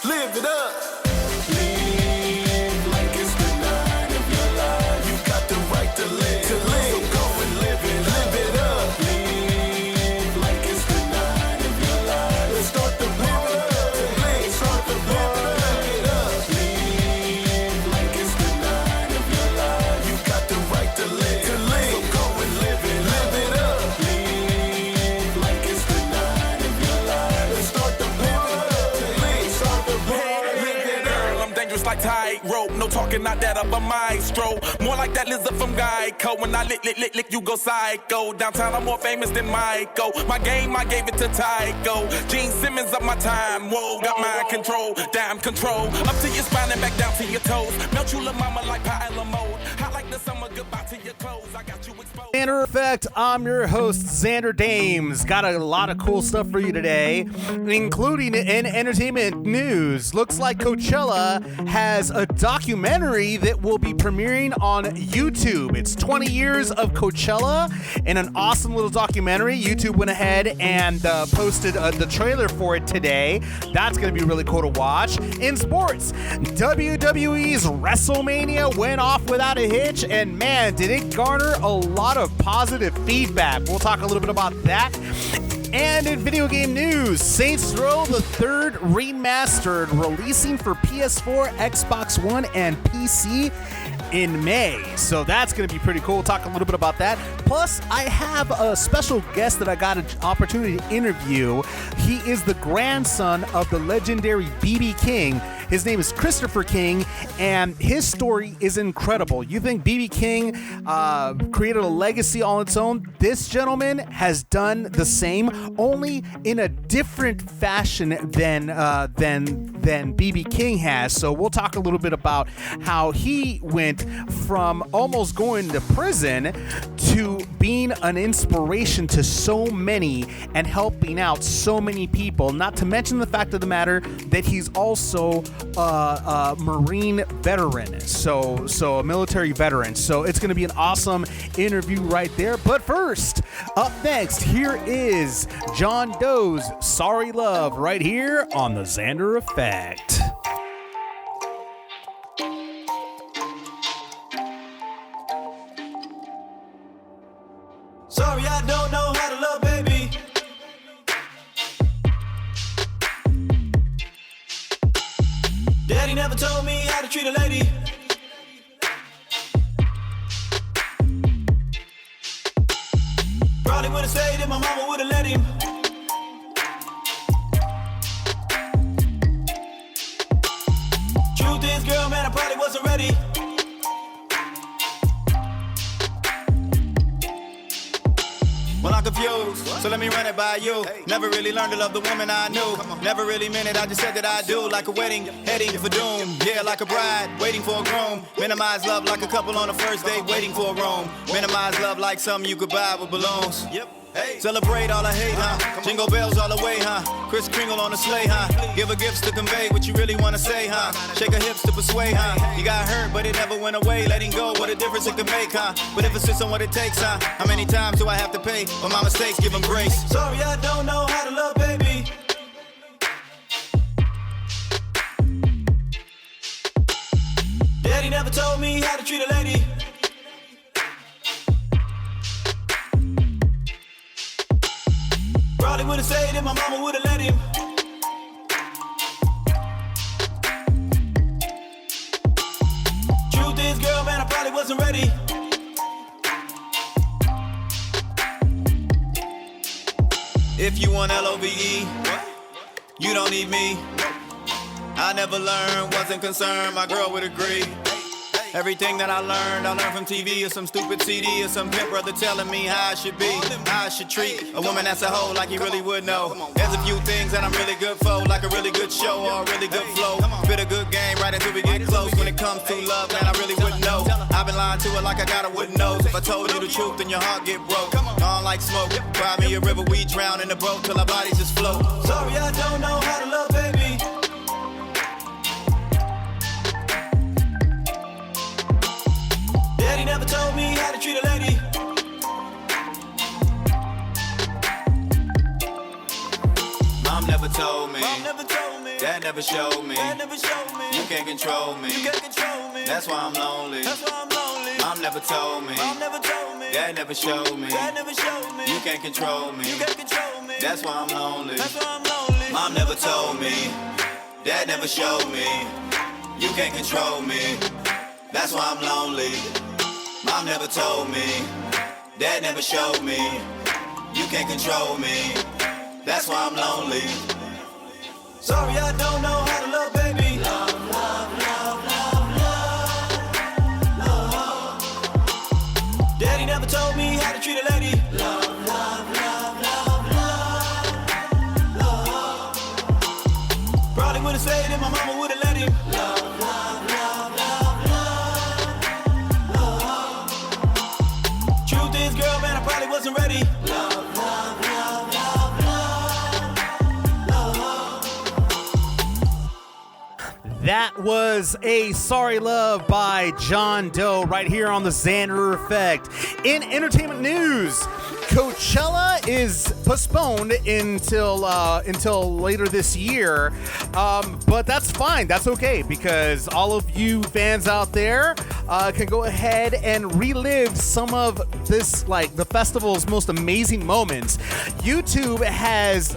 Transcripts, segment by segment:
Live it up. Live like it's the night of your life. You got the right to live. So go and live it up. Live like it's the night of your life. Let's start the party. Start the party. Live it up. Live like it's the night of your life. You got the right to live. So go and live it up. Live like it's the night of your life. Let's start the party. Start the party. Live it up. I'm dangerous like tightrope. No talking, not that of a maestro. More like that lizard from Geico. When I lick, you go psycho. Downtown, I'm more famous than Michael. My game, I gave it to Tycho. Gene Simmons up my time. Whoa, got mind control. Damn control. Up to your spine and back down to your toes. Melt you, little mama, like pie mode. Hot like the summer, goodbye to your clothes. I got you exposed. Xander Effect, I'm your host, Xander Dames. Got a lot of cool stuff for you today, including in entertainment news. Looks like Coachella has a documentary that will be premiering on YouTube. It's 20 years of Coachella and an awesome little documentary. YouTube went ahead and posted the trailer for it today. That's going to be really cool to watch. In sports, WWE's Wrestlemania went off without a hitch, and man, did it garner a lot of positive feedback. We'll talk a little bit about that. And in video game news, Saints Row the Third Remastered releasing for PS4, Xbox One, and PC in May. So that's going to be pretty cool. We'll talk a little bit about that. Plus, I have a special guest that I got an opportunity to interview. He is the grandson of the legendary B.B. King. His name is Christopher King, and his story is incredible. You think B.B. King created a legacy on its own? This gentleman has done the same, only in a different fashion than B.B. King has. So we'll talk a little bit about how he went from almost going to prison to being an inspiration to so many and helping out so many people. Not to mention the fact of the matter that he's also a Marine veteran, so a military veteran. So it's going to be an awesome interview right there. But first, up next, here is John Doe's Sorry Love right here on the Xander Effect. Sorry, I don't know how to love, baby. Daddy never told me how to treat a lady. Probably would've stayed if my mama would've let him. Truth is, girl, man, I probably wasn't ready. Well, I'm confused, so let me run it by you. Never really learned to love the woman I knew. Never really meant it, I just said that I do. Like a wedding, heading for doom. Yeah, like a bride, waiting for a groom. Minimize love like a couple on a first date, waiting for a room. Minimize love like something you could buy with balloons. Yep. Hey. Celebrate all I hate, huh? Jingle bells all the way, huh? Kris Kringle on the sleigh, huh? Give her gifts to convey what you really want to say, huh? Shake her hips to persuade, huh? You got hurt, but it never went away. Letting go, what a difference it can make, huh? But if it sits on what it takes, huh? How many times do I have to pay for my mistakes? Give them grace. Sorry, I don't know how to love, baby. Daddy never told me how to treat a lady. Probably would've stayed if my mama would've let him. Truth is, girl, man, I probably wasn't ready. If you want LOVE, you don't need me. I never learned, wasn't concerned, my girl would agree. Everything that I learned from TV or some stupid CD or some pimp brother telling me how I should be, how I should treat a woman that's a hoe like he really would know. There's a few things that I'm really good for, like a really good show or a really good flow. Spit a good game right until we get close. When it comes to love, man, I really wouldn't know. I've been lying to her like I got a wooden nose. If I told you the truth, then your heart get broke. On like smoke, cry me a river, we drown in the boat till our bodies just float. Sorry, I don't know how to love, baby. Daddy never told me how to treat a lady. Mom never told me. Mom never told me. Dad never showed me. You can't control me. That's why I'm lonely. Mom never told me. Dad never showed me. You can't control me. That's why I'm lonely. Mom never told me. Dad never showed me. You can't control me. That's why I'm lonely. Mom never told me. Dad never showed me. You can't control me. That's why I'm lonely. Sorry, I don't know how to love, baby. Love, love, love, love, love, love. Daddy never told me how to treat a lady. Love, love, love, love, love, love. Probably would've stayed and my mama would've let him. Love, love, love, love, love, love. Truth is, girl, man, I probably wasn't ready. Love, love, love, love, love, love. That was a Sorry Love by John Doe right here on the Xander Effect. In entertainment news, Coachella is postponed until later this year, but that's fine. That's okay, because all of you fans out there can go ahead and relive some of this, like the festival's most amazing moments. YouTube has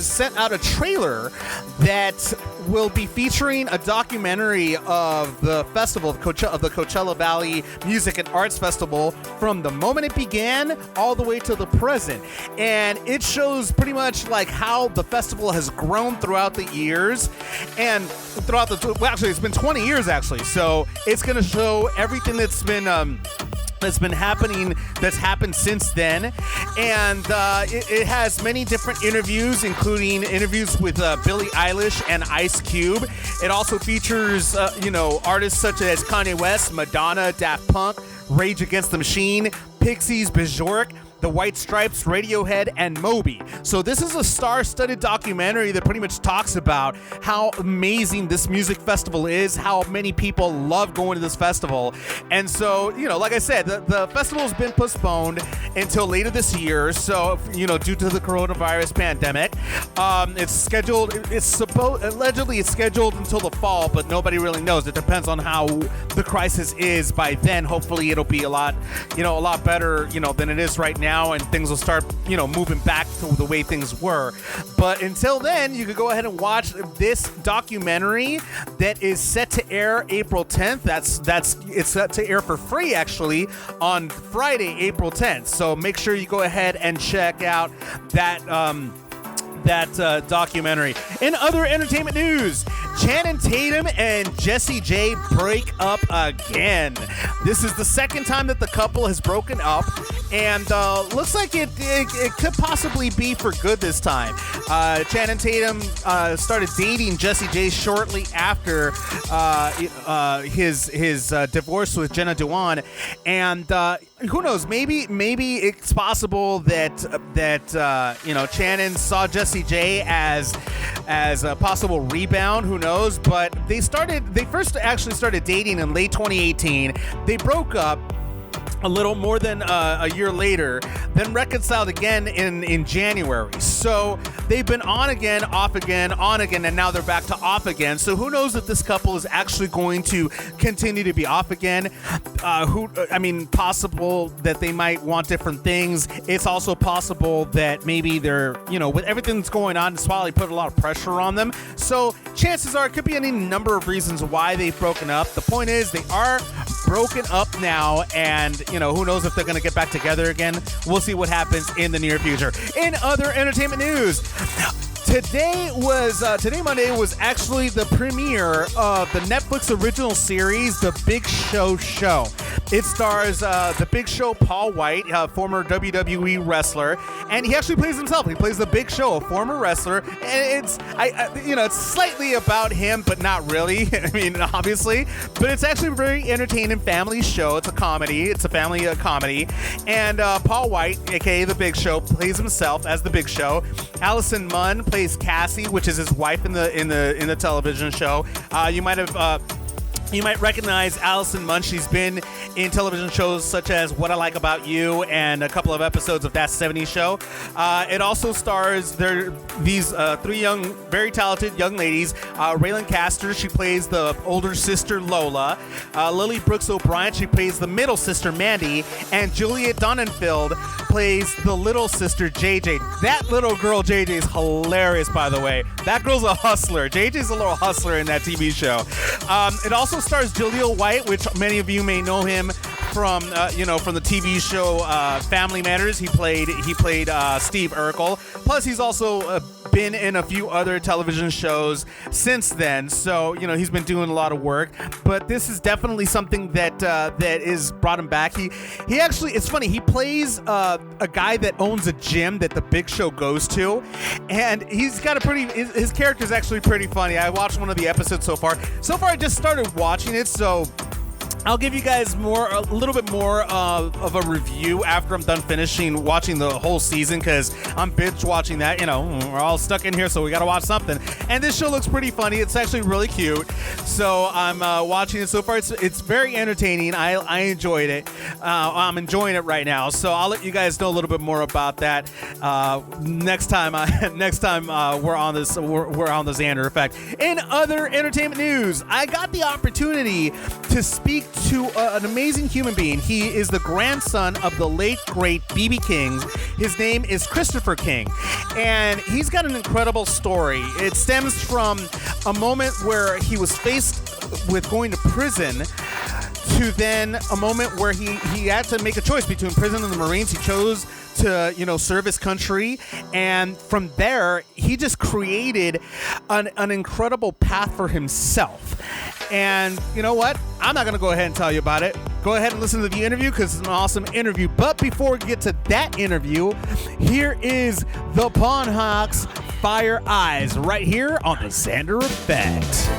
sent out a trailer that will be featuring a documentary of the festival of the Coachella Valley Music and Arts Festival from the moment it began all the way to the present, and it shows pretty much like how the festival has grown throughout the years, and throughout actually it's been 20 years actually, so it's going to show everything that's happened since then, and it has many different interviews, including interviews with Billie Eilish and Ice Cube. It also features artists such as Kanye West, Madonna, Daft Punk, Rage Against the Machine, Pixies, Bjork, The White Stripes, Radiohead, and Moby. So this is a star-studded documentary that pretty much talks about how amazing this music festival is, how many people love going to this festival. And so, like I said, the festival's been postponed until later this year. So, due to the coronavirus pandemic, allegedly it's scheduled until the fall, but nobody really knows. It depends on how the crisis is by then. Hopefully it'll be a lot better, than it is right now, and things will start, moving back to the way things were. But until then, you can go ahead and watch this documentary that is set to air April 10th. It's set to air for free actually on Friday, April 10th. So make sure you go ahead and check out that documentary. In other entertainment news, Channing Tatum and Jessie J break up again. This is the second time that the couple has broken up, and looks like it could possibly be for good this time. Channing Tatum started dating Jessie J shortly after his divorce with Jenna Dewan, and who knows? Maybe it's possible that Channing saw Jessie J as a possible rebound. Who knows? But they first actually started dating in late 2018. They broke up a little more than a year later, then reconciled again in January. So they've been on again, off again, on again, and now they're back to off again. So who knows if this couple is actually going to continue to be off again? Possible that they might want different things. It's also possible that maybe they're, with everything that's going on, it's probably put a lot of pressure on them. So chances are it could be any number of reasons why they've broken up. The point is they are broken up now, and who knows if they're going to get back together again. We'll see what happens in the near future. In other entertainment news, Today Monday was actually the premiere of the Netflix original series, The Big Show Show. It stars The Big Show Paul White, former WWE wrestler, and he actually plays himself. He plays The Big Show, a former wrestler, and it's slightly about him, but not really. Obviously, but it's actually a very entertaining family show. It's a comedy. It's a family comedy, and Paul White, aka The Big Show, plays himself as The Big Show. Allison Munn plays Cassie, which is his wife in the television show. You might have You might recognize Allison Munn. She's been in television shows such as What I Like About You and a couple of episodes of That 70s Show. It also stars these three young, very talented young ladies. Raylan Castor, she plays the older sister Lola. Lily Brooks O'Brien, she plays the middle sister Mandy. And Juliet Donenfeld plays the little sister JJ. That little girl JJ is hilarious, by the way. That girl's a hustler. JJ's a little hustler in that TV show. It also stars Jaleel White, which many of you may know him from the TV show Family Matters. He played Steve Urkel. Plus, he's also been in a few other television shows since then. So he's been doing a lot of work. But this is definitely something that is brought him back. He actually, it's funny. He plays a guy that owns a gym that the Big Show goes to, and he's got his character's actually pretty funny. I watched one of the episodes so far. I just started watching it, so I'll give you guys a little bit more of a review after I'm done watching the whole season, because I'm binge watching that. We're all stuck in here, so we got to watch something. And this show looks pretty funny. It's actually really cute. So I'm watching it so far. It's very entertaining. I enjoyed it. I'm enjoying it right now. So I'll let you guys know a little bit more about that next time. We're on this. We're on the Xander Effect. In other entertainment news, I got the opportunity to speak to an amazing human being. He is the grandson of the late, great B.B. King. His name is Christopher King, and he's got an incredible story. It stems from a moment where he was faced with going to prison to then a moment where he had to make a choice between prison and the Marines. He chose to serve his country, and from there he just created an incredible path for himself. And you know what? I'm not going to go ahead and tell you about it. Go ahead and listen to the interview, because it's an awesome interview. But before we get to that interview, here is the Pawn Hawks Fire Eyes right here on the Xander Effect.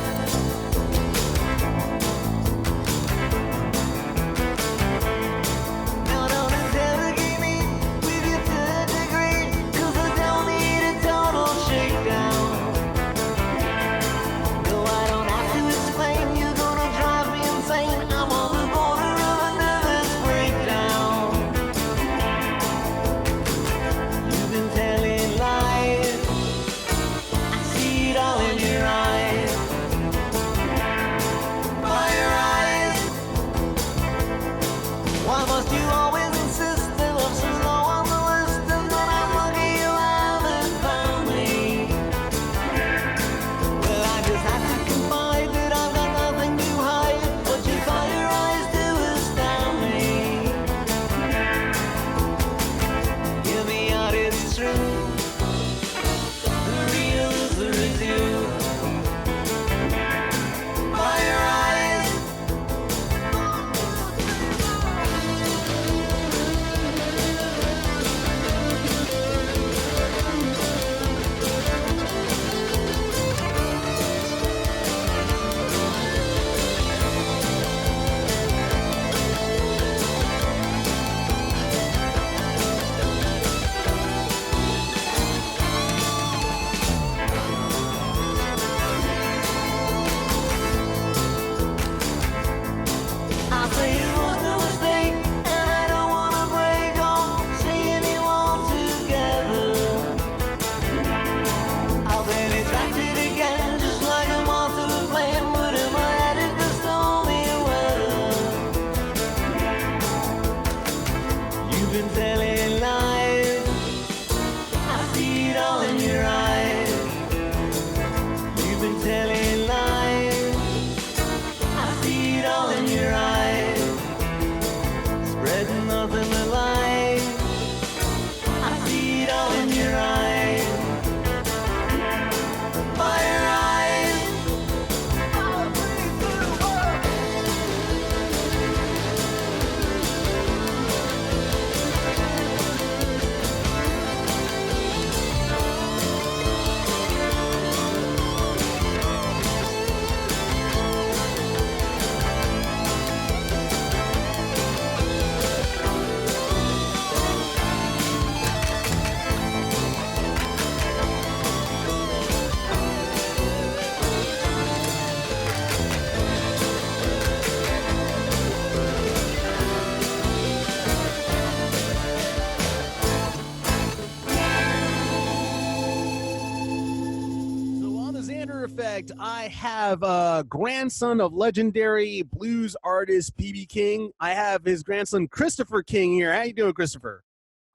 Effect, I have a grandson of legendary blues artist B.B. King. I have his grandson Christopher King here. How you doing, Christopher?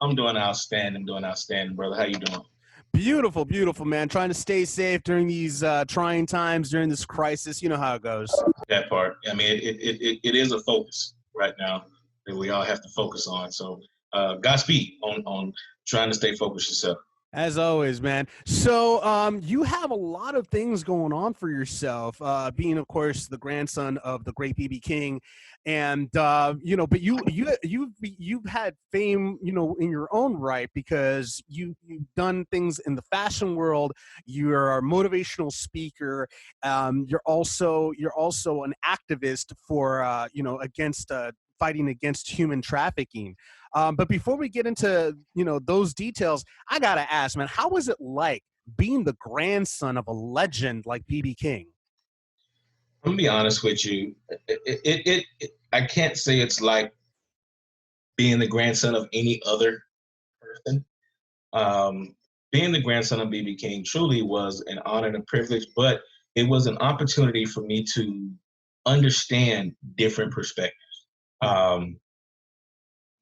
I'm doing outstanding, brother. How you doing? Beautiful, beautiful, man. Trying to stay safe during these trying times, during this crisis. You know how it goes. That part. I mean, it is a focus right now that we all have to focus on. So Godspeed on trying to stay focused yourself. As always, man. So you have a lot of things going on for yourself, being, of course, the grandson of the great B.B. King. And, but you've had fame, in your own right, because you've done things in the fashion world. You're a motivational speaker. You're also an activist for, against fighting against human trafficking. But before we get into, those details, I got to ask, man, how was it like being the grandson of a legend like B.B. King? I'm gonna be honest with you. I can't say it's like being the grandson of any other person. Being the grandson of B.B. King truly was an honor and a privilege, but it was an opportunity for me to understand different perspectives.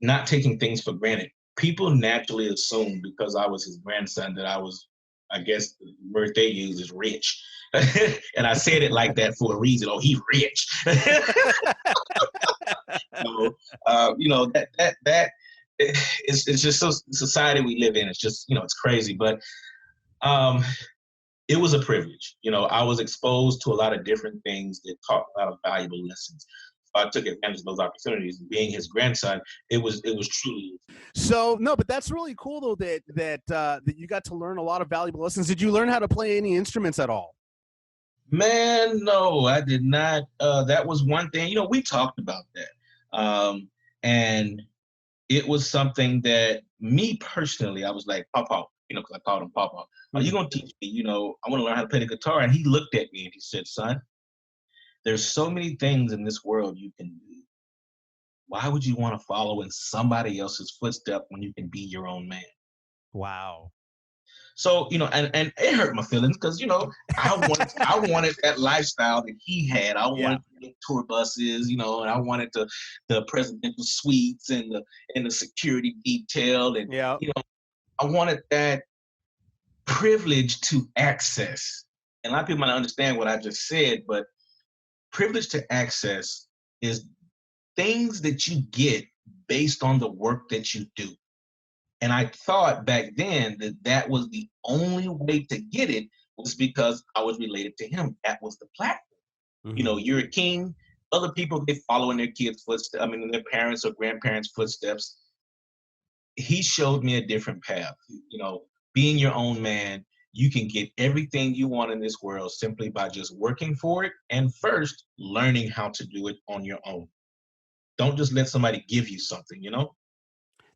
Not taking things for granted. People naturally assume because I was his grandson that I was, I guess the word they use is rich. And I said it like that for a reason. Oh, he's rich. So, that it's just so society we live in. It's just, it's crazy. But it was a privilege. I was exposed to a lot of different things that taught a lot of valuable lessons. I took advantage of those opportunities. Being his grandson, it was truly. So no, but that's really cool though that you got to learn a lot of valuable lessons. Did you learn how to play any instruments at all? Man, no, I did not. That was one thing. We talked about that, and it was something that me personally, I was like, Papa, because I called him Papa. Are you gonna teach me? I want to learn how to play the guitar. And he looked at me and he said, son, there's so many things in this world you can do. Why would you want to follow in somebody else's footstep when you can be your own man? Wow. So, and it hurt my feelings because, I wanted that lifestyle that he had. I wanted tour buses, and I wanted the presidential suites and the security detail. And, I wanted that privilege to access. And a lot of people might not understand what I just said, but privilege to access is things that you get based on the work that you do. And I thought back then that was the only way to get it was because I was related to him. That was the platform. Mm-hmm. You're a king. Other people, they follow in their kids' footsteps, in their parents' or grandparents' footsteps. He showed me a different path. Being your own man, you can get everything you want in this world simply by just working for it and first learning how to do it on your own. Don't just let somebody give you something,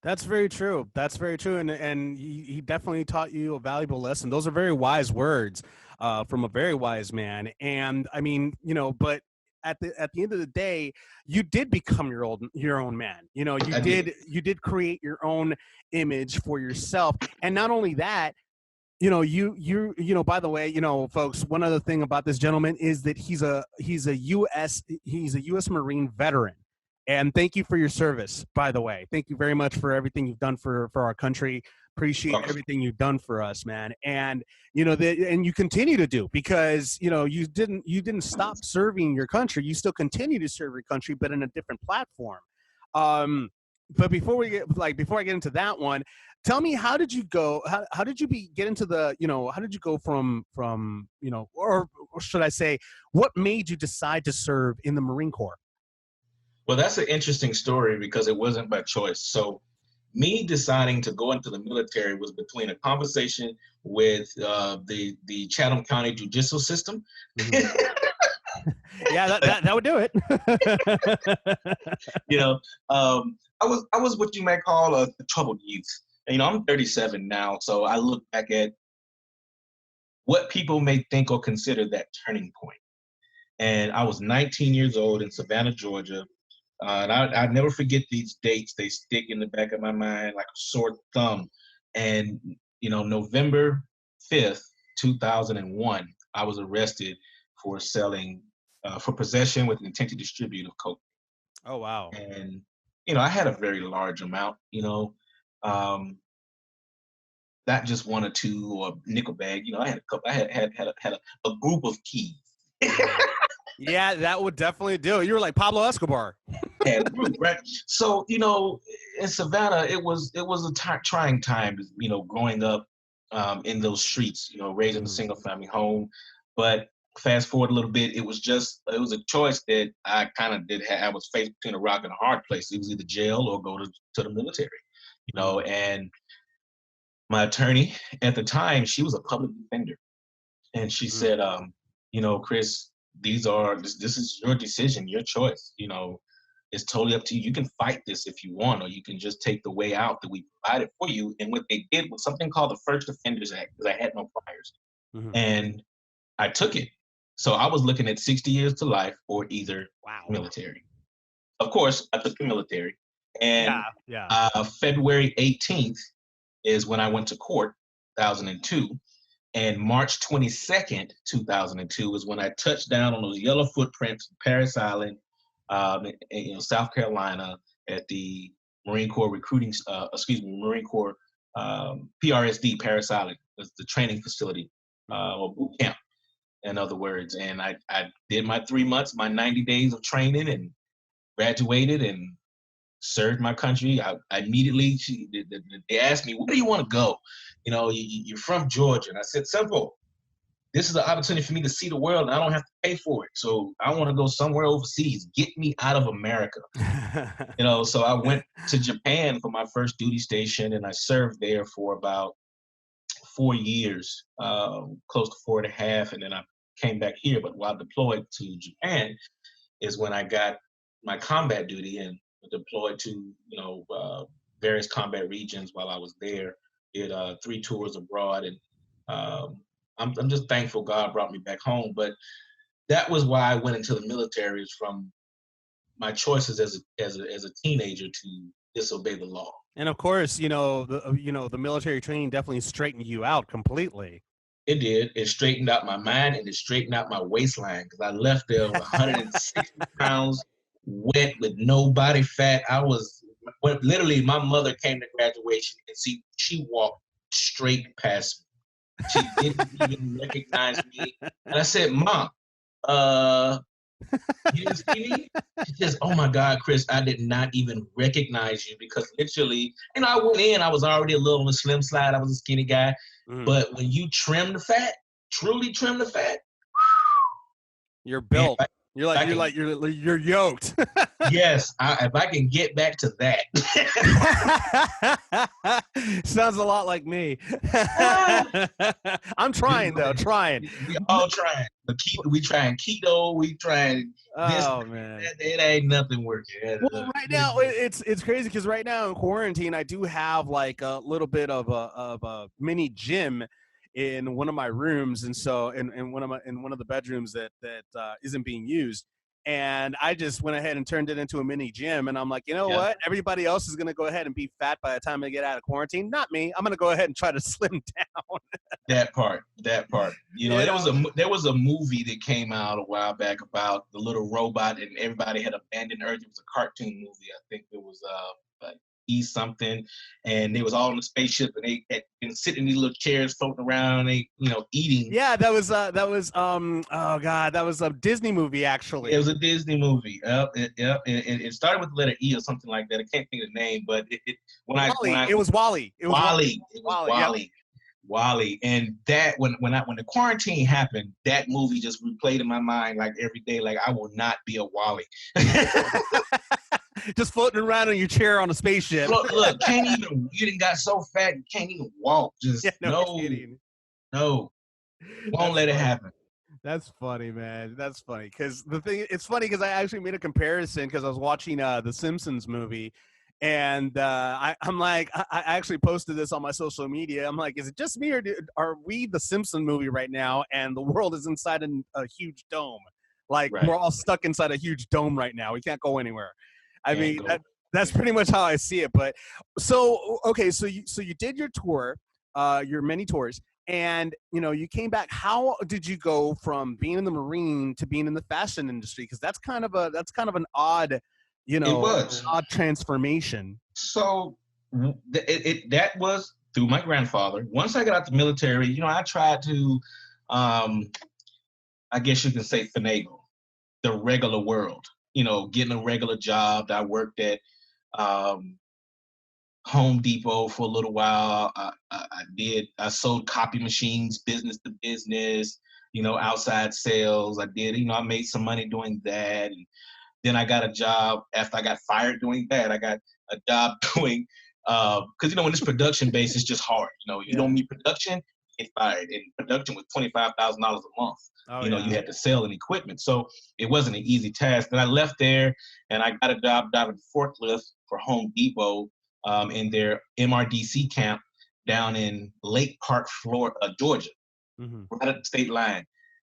That's very true. That's very true. And he definitely taught you a valuable lesson. Those are very wise words from a very wise man. And I mean, but at the end of the day, you did become your own man. You did create your own image for yourself. And not only that, by the way, folks, one other thing about this gentleman is that he's a U.S. Marine veteran. And thank you for your service, by the way. Thank you very much for everything you've done for our country. Appreciate everything you've done for us, man. And and you continue to do, because you didn't stop serving your country. You still continue to serve your country, but in a different platform. But before I get into that one, tell me, how did you go? How did you get into the, how did you go from or should I say, what made you decide to serve in the Marine Corps? Well, that's an interesting story because it wasn't by choice. So me deciding to go into the military was between a conversation with the Chatham County judicial system. Mm-hmm. Yeah, that would do it. I was what you might call a troubled youth. And, I'm 37 now, so I look back at what people may think or consider that turning point. And I was 19 years old in Savannah, Georgia. And I never forget these dates. They stick in the back of my mind like a sore thumb. And, November 5th, 2001, I was arrested for selling, for possession with intent to distribute of coke. Oh, wow. And, I had a very large amount, not just one or two or nickel bag. I had a couple. I had a group of keys. Yeah, that would definitely do. You were like Pablo Escobar. Had a group, right? So in Savannah, it was a trying time, growing up in those streets. Raised in a single family home, but fast forward a little bit, it was a choice that I kind of did have. I was faced between a rock and a hard place. It was either jail or go to the military, and my attorney at the time, she was a public defender. And she said, Chris, this is your decision, your choice. It's totally up to you. You can fight this if you want, or you can just take the way out that we provided for you. And what they did was something called the First Offenders Act, because I had no priors. And I took it. So I was looking at 60 years to life or either military. Of course, I took the military. And February 18th is when I went to court, 2002. And March 22nd, 2002 is when I touched down on those yellow footprints, Parris Island, South Carolina, at the Marine Corps Marine Corps PRSD, Parris Island, was the training facility, or boot camp, in other words. And I did my 3 months, my 90 days of training, and graduated and served my country. I immediately, they asked me, where do you want to go? You're from Georgia. And I said, simple. This is an opportunity for me to see the world, and I don't have to pay for it. So I want to go somewhere overseas. Get me out of America. So I went to Japan for my first duty station, and I served there for about 4 years, close to 4.5. And then I came back here. But while deployed to Japan is when I got my combat duty and deployed to, various combat regions while I was there. Did 3 tours abroad, and I'm just thankful God brought me back home. But that was why I went into the military, is from my choices as a teenager to disobey the law. And of course, the military training definitely straightened you out completely. It did. It straightened out my mind, and it straightened out my waistline, because I left there with 160 pounds, wet, with no body fat. Literally, my mother came to graduation, and she walked straight past me. She didn't even recognize me. And I said, Mom, you didn't see me? She says, oh my God, Chris, I did not even recognize you, because literally, I went in, I was already a little on the slim slide. I was a skinny guy. But when you trim the fat, truly trim the fat, you're built. Man, you're yoked. Yes, if I can get back to that. Sounds a lot like me. I'm trying though. We all trying. We trying keto. We trying this. Oh man, it ain't nothing working. Well, right now it's crazy, because right now in quarantine I do have like a little bit of a mini gym in one of my rooms, and so in one of the bedrooms that isn't being used. And I just went ahead and turned it into a mini gym. And I'm like, what? Everybody else is going to go ahead and be fat by the time they get out of quarantine. Not me. I'm going to go ahead and try to slim down. That part. There was a movie that came out a while back about the little robot, and everybody had abandoned Earth. It was a cartoon movie. I think it was something, and they was all in the spaceship, and they had been sitting in these little chairs floating around, and they eating. Yeah, that was oh God, that was a Disney movie, actually. It was a Disney movie. It started with the letter E or something like that. I can't think of the name, but it was Wally. It was Wally. Wally. And that when the quarantine happened, that movie just replayed in my mind like every day. Like, I will not be a Wally. Just floating around in your chair on a spaceship. Look, you done got so fat you can't even walk. Just no. Won't let it happen. That's funny, man. That's funny. It's funny because I actually made a comparison, because I was watching the Simpsons movie, and I'm like, I actually posted this on my social media. I'm like, is it just me, or are we the Simpson movie right now, and the world is inside a huge dome? Like, right. We're all stuck inside a huge dome right now. We can't go anywhere. I mean, that's pretty much how I see it. But so you did your tour, your many tours, and you came back. How did you go from being in the Marine to being in the fashion industry? Because that's kind of an odd, It was. odd transformation. So that was through my grandfather. Once I got out the military, I tried to, I guess you can say, finagle the regular world. Getting a regular job. I worked at Home Depot for a little while. I sold copy machines, business to business, outside sales. I made some money doing that. And then I got a job after I got fired doing that. I got a job doing, because, when it's production based, it's just hard. You don't meet production, you get fired. And production was $25,000 a month. You had to sell and equipment. So it wasn't an easy task. Then I left there and I got a job driving forklift for Home Depot in their MRDC camp down in Lake Park, Florida, Georgia, right at the state line.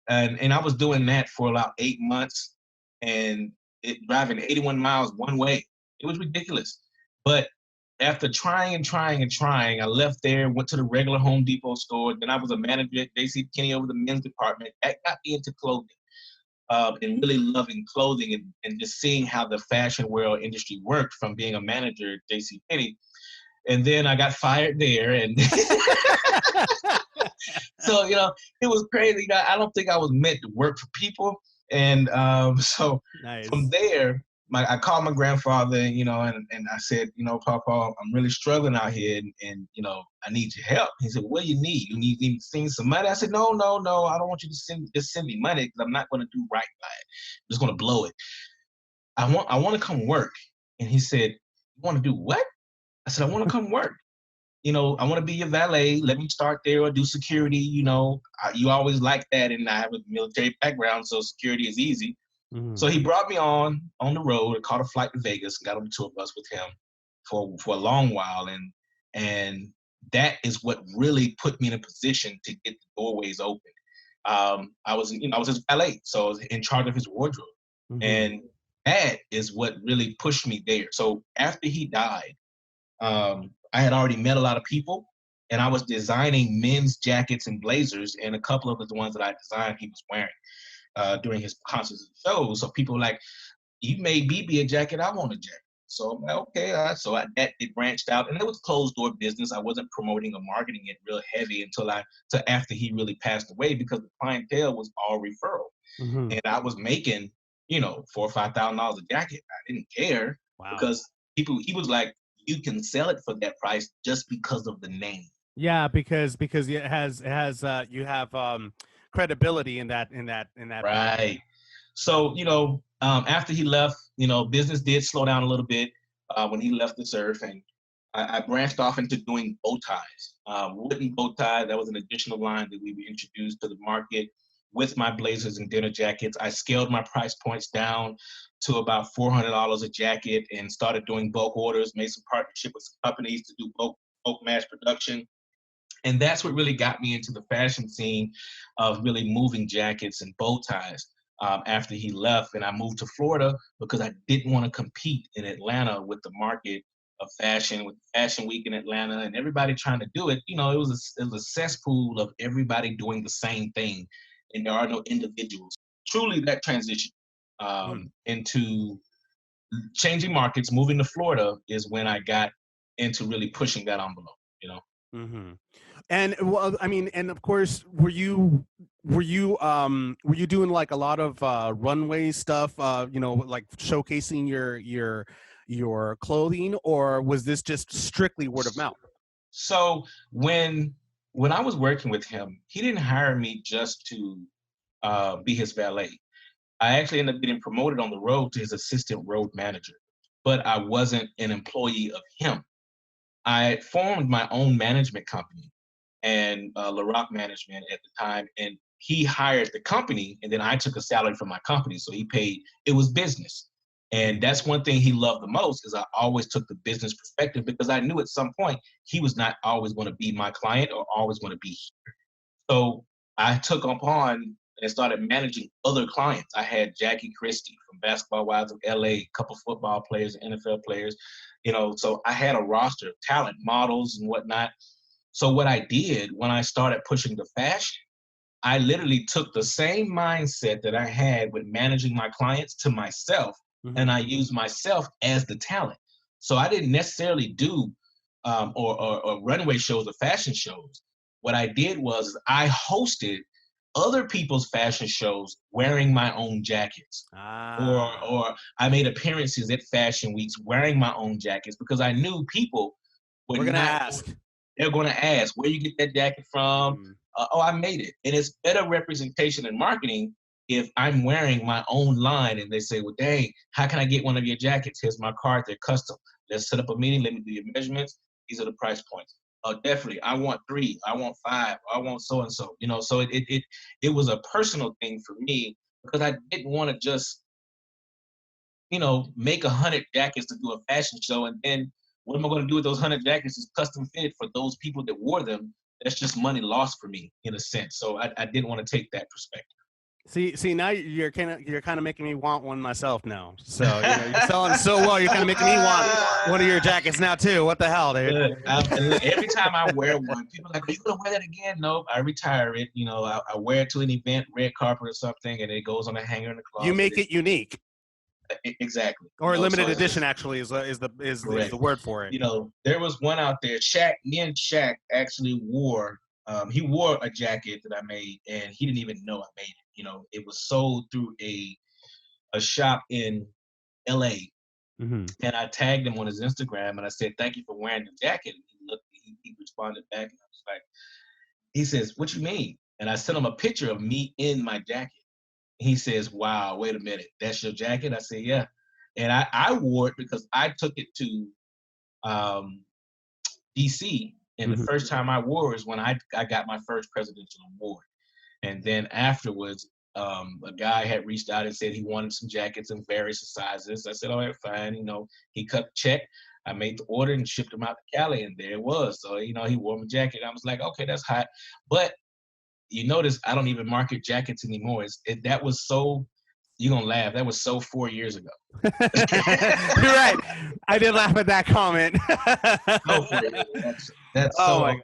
And I was doing that for about 8 months and driving 81 miles one way. It was ridiculous. But after trying, I left there, went to the regular Home Depot store. Then I was a manager at JCPenney over the men's department. That got me into clothing and really loving clothing and just seeing how the fashion world industry worked from being a manager at JCPenney. And then I got fired there. And so, it was crazy. I don't think I was meant to work for people. And so nice. From there, I called my grandfather, and I said, Papa, I'm really struggling out here, and I need your help. He said, what do you need? You need me to send some money? I said, no, I don't want you to send me money because I'm not going to do right by it. I'm just going to blow it. I want to come work. And he said, you want to do what? I said, I want to come work. I want to be your valet. Let me start there or do security. You always like that, and I have a military background, so security is easy. So he brought me on the road. I caught a flight to Vegas, got on the tour bus with him for a long while, and that is what really put me in a position to get the doorways open. I was his valet, so I was in charge of his wardrobe, and that is what really pushed me there. So after he died, I had already met a lot of people, and I was designing men's jackets and blazers, and a couple of the ones that I designed, he was wearing during his concerts and shows. So people were like, you made BB a jacket, I want a jacket. So I'm like, okay. That it branched out, and it was closed door business. I wasn't promoting or marketing it real heavy until after he really passed away, because the clientele was all referral. And I was making, $4,000 or $5,000 a jacket. I didn't care because he was like, you can sell it for that price just because of the name. Yeah, because it has you have credibility in that right. So after he left, business did slow down a little bit when he left this earth, and I branched off into doing bow ties, wooden bow tie. That was an additional line that we introduced to the market with my blazers and dinner jackets. I scaled my price points down to about $400 a jacket and started doing bulk orders, made some partnership with some companies to do bulk mass production. And that's what really got me into the fashion scene of really moving jackets and bow ties after he left. And I moved to Florida because I didn't want to compete in Atlanta with the market of fashion, with Fashion Week in Atlanta and everybody trying to do it. It was a cesspool of everybody doing the same thing, and there are no individuals. Truly, that transition into changing markets, moving to Florida, is when I got into really pushing that envelope. And well, I mean, and of course, were you doing like a lot of runway stuff, like showcasing your clothing, or was this just strictly word of mouth? So when I was working with him, he didn't hire me just to be his valet. I actually ended up getting promoted on the road to his assistant road manager, but I wasn't an employee of him. I formed my own management company and LaRock Management at the time, and he hired the company, and then I took a salary from my company, so he paid. It was business. And that's one thing he loved the most, is I always took the business perspective, because I knew at some point he was not always going to be my client or always going to be here. So I took upon and started managing other clients. I had Jackie Christie from Basketball Wives of LA, a couple football players, NFL players, so I had a roster of talent, models and whatnot. So what I did when I started pushing the fashion, I literally took the same mindset that I had with managing my clients to myself, and I used myself as the talent. So I didn't necessarily do or runway shows or fashion shows. What I did was I hosted other people's fashion shows wearing my own jackets. Or I made appearances at fashion weeks wearing my own jackets because I knew people We're gonna ask. They're going to ask where you get that jacket from. Oh, I made it. And it's better representation in marketing if I'm wearing my own line and they say, well, dang, how can I get one of your jackets? Here's my card. They're custom. Let's set up a meeting. Let me do your measurements. These are the price points. Oh, definitely. I want 3. I want 5. I want so-and-so. You know, so it was a personal thing for me because I didn't want to just, you know, make 100 jackets to do a fashion show. And then what am I going to do with those 100 jackets is custom fit for those people that wore them. That's just money lost for me in a sense. So I didn't want to take that perspective. See, now you're kind of making me want one myself now. So you're selling so well, you're kind of making me want one of your jackets now too. What the hell, dude? Every time I wear one, people are like, are you gonna wear that again? Nope, I retire it. You know, I wear it to an event, red carpet or something, and it goes on a hanger in the closet. You make it unique. Exactly. Or limited edition actually is the word for it. You know, there was one out there. Me and Shaq actually wore. He wore a jacket that I made, and he didn't even know I made it. You know, it was sold through a shop in L.A. And I tagged him on his Instagram, and I said, "Thank you for wearing the jacket." And he responded back, and I was like, he says, "What you mean?" And I sent him a picture of me in my jacket. He says, "Wow, wait a minute, that's your jacket?" I said, "Yeah." And I wore it because I took it to DC, and the first time I wore it was when I got my first presidential award. And then afterwards, a guy had reached out and said he wanted some jackets in various sizes. I said, "All right, fine." You know, he cut the check. I made the order and shipped him out to Cali, and there it was. So, you know, he wore my jacket. I was like, okay, that's hot. But you notice I don't even market jackets anymore. That was so, you're going to laugh. That was so 4 years ago. You're right. I did laugh at that comment. No, 4 years. That's oh so. My God.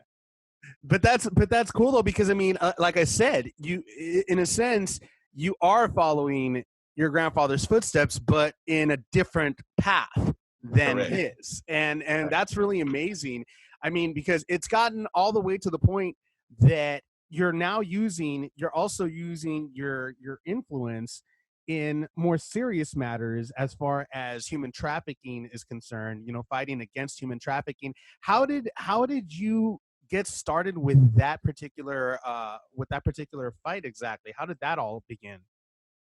But that's cool though, because I mean, like I said, you, in a sense, you are following your grandfather's footsteps, but in a different path than his. And that's really amazing. I mean, because it's gotten all the way to the point that you're also using your influence in more serious matters as far as human trafficking is concerned, you know, fighting against human trafficking. How did you get started with that particular fight exactly? How did that all begin?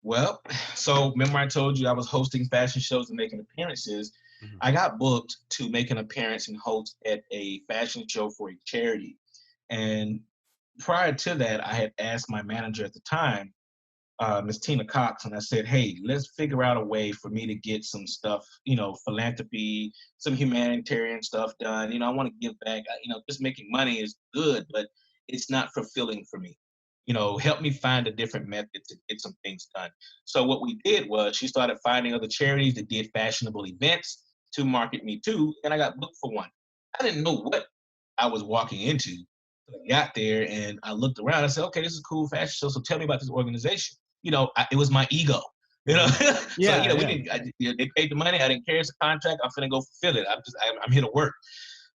Well, so remember I told you I was hosting fashion shows and making appearances. I got booked to make an appearance and host at a fashion show for a charity. And prior to that, I had asked my manager at the time, Miss Tina Cox, and I said, hey, let's figure out a way for me to get some stuff, you know, philanthropy, some humanitarian stuff done. You know, I want to give back. You know, just making money is good, but it's not fulfilling for me. You know, help me find a different method to get some things done. So what we did was she started finding other charities that did fashionable events to market me to, and I got booked for one. I didn't know what I was walking into. I got there and I looked around. I said, okay, this is a cool fashion show. So tell me about this organization. You know, it was my ego. You know, yeah, so, you know, they paid the money. I didn't care. It's a contract. I'm finna go fulfill it. I'm here to work.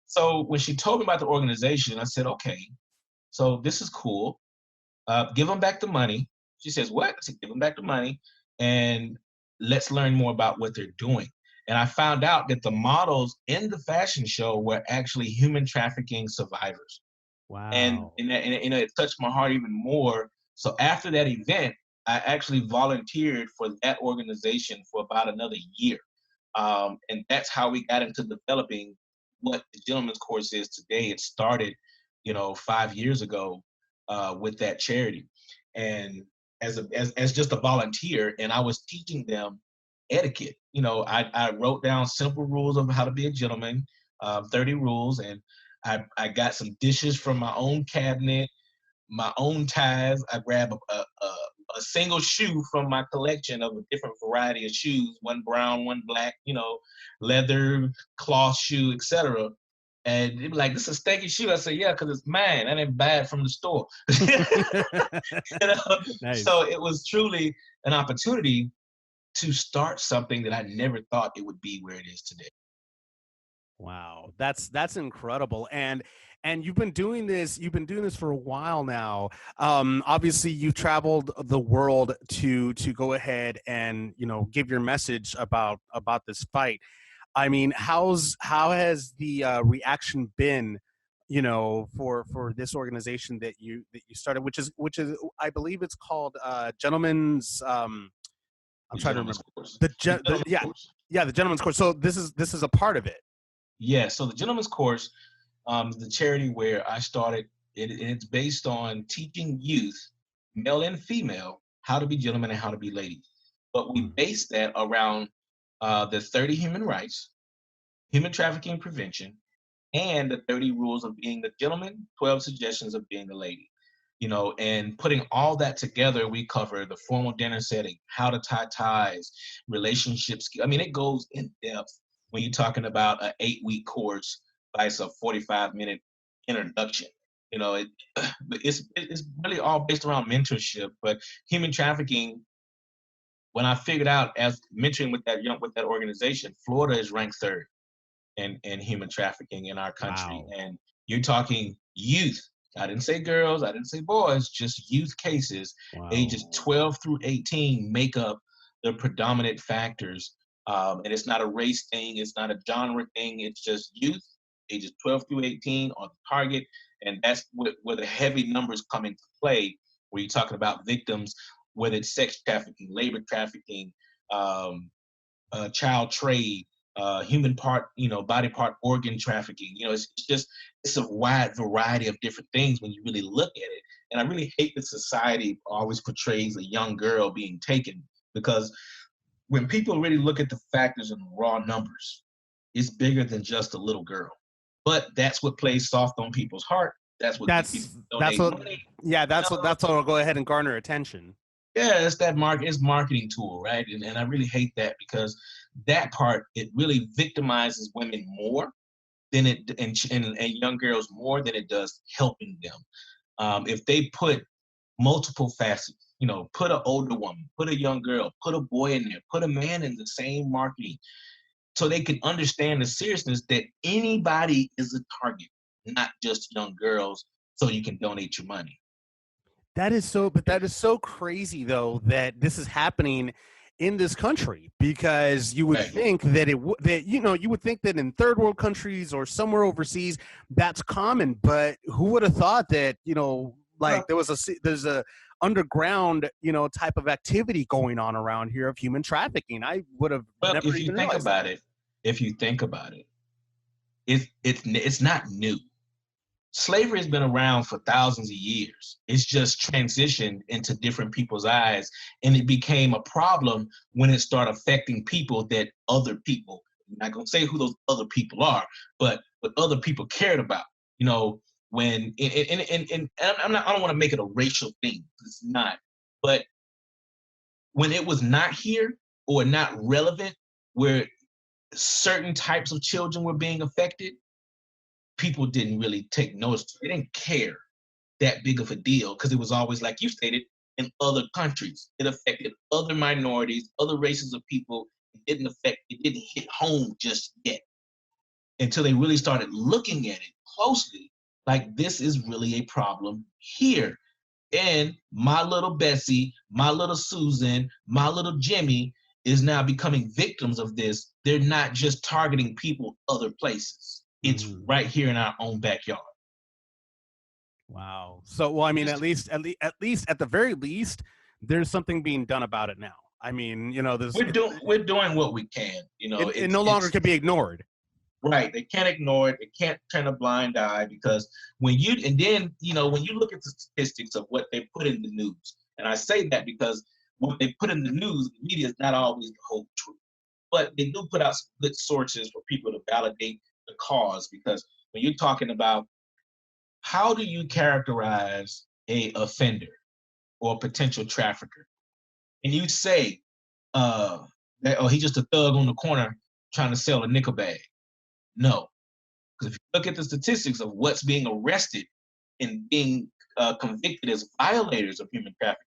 So when she told me about the organization, I said, okay, so this is cool. Give them back the money. She says, what? I said, give them back the money and let's learn more about what they're doing. And I found out that the models in the fashion show were actually human trafficking survivors. Wow. And you know, it touched my heart even more. So after that event, I actually volunteered for that organization for about another year. And that's how we got into developing what the Gentleman's Course is today. It started, you know, 5 years ago with that charity. And as just a volunteer, and I was teaching them etiquette. You know, I wrote down simple rules of how to be a gentleman, 30 rules, and I got some dishes from my own cabinet, my own ties. I grabbed a single shoe from my collection of a different variety of shoes, one brown, one black, you know, leather, cloth shoe, etc. And they'd be like, "This is a steaky shoe." I say, "Yeah, because it's mine. That ain't bad from the store." You know? Nice. So it was truly an opportunity to start something that I never thought it would be where it is today. Wow, that's incredible. And you've been doing this for a while now. Obviously you've traveled the world to go ahead and, you know, give your message about this fight. I mean, how has the reaction been, you know, for this organization that you started, which is I believe it's called Gentlemen's I'm trying to remember. The Gentlemen's Course. So this is a part of it. Yeah, so the Gentleman's Course is the charity where I started. It's based on teaching youth, male and female, how to be gentlemen and how to be ladies. But we base that around the 30 human rights, human trafficking prevention, and the 30 rules of being the gentleman, 12 suggestions of being the lady. You know, and putting all that together, we cover the formal dinner setting, how to tie ties, relationships. I mean, it goes in depth when you're talking about an 8-week course versus a 45-minute introduction. You know, it's really all based around mentorship. But human trafficking, when I figured out as mentoring with that organization, Florida is ranked 3rd in human trafficking in our country. Wow. And you're talking youth. I didn't say girls, I didn't say boys, just youth cases. Wow. Ages 12 through 18 make up the predominant factors. And it's not a race thing, it's not a genre thing, it's just youth, ages 12 through 18 on the target. And that's where the heavy numbers come into play, where you're talking about victims, whether it's sex trafficking, labor trafficking, child trade, human part, body part organ trafficking. It's a wide variety of different things when you really look at it. And I really hate that society always portrays a young girl being taken, because when people really look at the factors and raw numbers, it's bigger than just a little girl. But that's what plays soft on people's heart. That's what will go ahead and garner attention. Yeah, it's marketing tool, right? And I really hate that, because that part, it really victimizes women more than and young girls more than it does helping them. If they put multiple facets, put an older woman, put a young girl, put a boy in there, put a man in the same marketing, so they can understand the seriousness that anybody is a target, not just young girls, so you can donate your money. That is so crazy, though, that this is happening in this country, because you would think that you would think that in third world countries or somewhere overseas that's common, but who would have thought that there's a underground type of activity going on around here of human trafficking? I would have never even realized that. If you think about it, it's not new. Slavery has been around for thousands of years. It's just transitioned into different people's eyes, and it became a problem when it started affecting people that other people, I'm not going to say who those other people are, but what other people cared about. When and I don't want to make it a racial thing. It's not. But when it was not here or not relevant, where certain types of children were being affected, people didn't really take notice. They didn't care that big of a deal, because it was always, like you stated, in other countries. It affected other minorities, other races of people. It didn't hit home just yet, until they really started looking at it closely. Like, this is really a problem here. And my little Bessie, my little Susan, my little Jimmy is now becoming victims of this. They're not just targeting people other places. It's right here in our own backyard. Wow. So, well, I mean, at least at the very least, there's something being done about it now. I mean, we're doing what we can. It no longer can be ignored. Right. They can't ignore it. They can't turn a blind eye, because when you look at the statistics of what they put in the news, and I say that because what they put in the news, the media is not always the whole truth, but they do put out some good sources for people to validate the cause. Because when you're talking about, how do you characterize a offender or a potential trafficker, and you say that, he's just a thug on the corner trying to sell a nickel bag? No, Because if you look at the statistics of what's being arrested and being convicted as violators of human trafficking,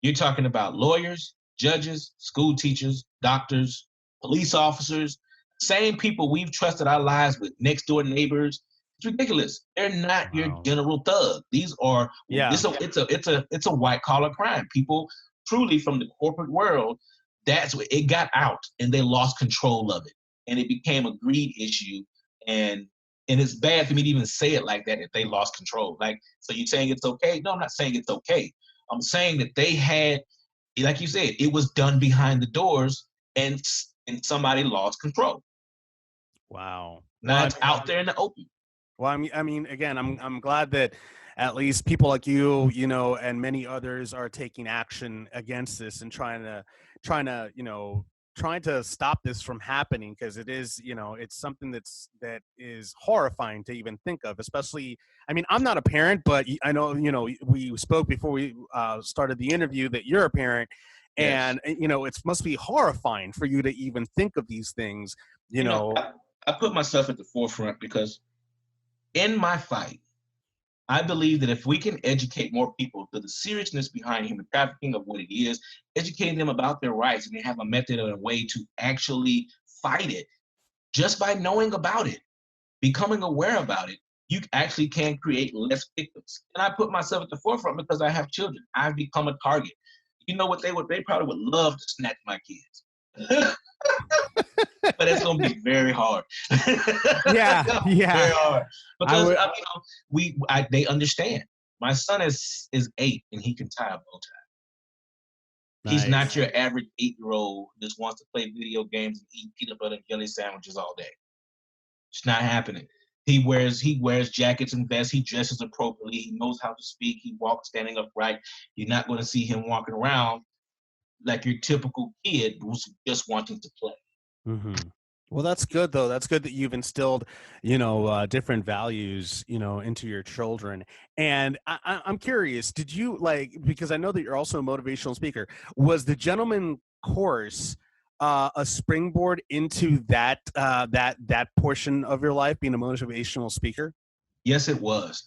you're talking about lawyers, judges, school teachers, doctors, police officers, same people we've trusted our lives with, next door neighbors. It's ridiculous. They're not your general thug. These are it's a white collar crime. People truly from the corporate world, that's what it got out and they lost control of it. And it became a greed issue. And it's bad for me to even say it like that if they lost control. Like, so you're saying it's okay? No, I'm not saying it's okay. I'm saying that they had, like you said, it was done behind the doors and somebody lost control. Wow. Now it's out there in the open. Well, I mean, again, I'm glad that at least people like you, you know, and many others are taking action against this and trying to stop this from happening, because it is, you know, it's something that is horrifying to even think of. Especially, I mean, I'm not a parent, but I know, you know, we spoke before we started the interview that you're a parent, and you know, it must be horrifying for you to even think of these things. You know, I put myself at the forefront because in my fight, I believe that if we can educate more people to the seriousness behind human trafficking, of what it is, educating them about their rights, and they have a method and a way to actually fight it, just by knowing about it, becoming aware about it, you actually can create less victims. And I put myself at the forefront because I have children. I've become a target. You know what? They probably would love to snatch my kids. But it's gonna be very hard. Yeah. Very hard. Because they understand. My son is 8 and he can tie a bow tie. Nice. He's not your average 8-year-old who just wants to play video games and eat peanut butter and jelly sandwiches all day. It's not happening. He wears jackets and vests. He dresses appropriately. He knows how to speak. He walks standing upright. You're not going to see him walking around like your typical kid who's just wanting to play. Mm-hmm. Well, that's good, though. That's good that you've instilled, you know, different values, you know, into your children. And I'm curious, did you, like, because I know that you're also a motivational speaker, was the gentleman course a springboard into that portion of your life, being a motivational speaker? Yes, it was.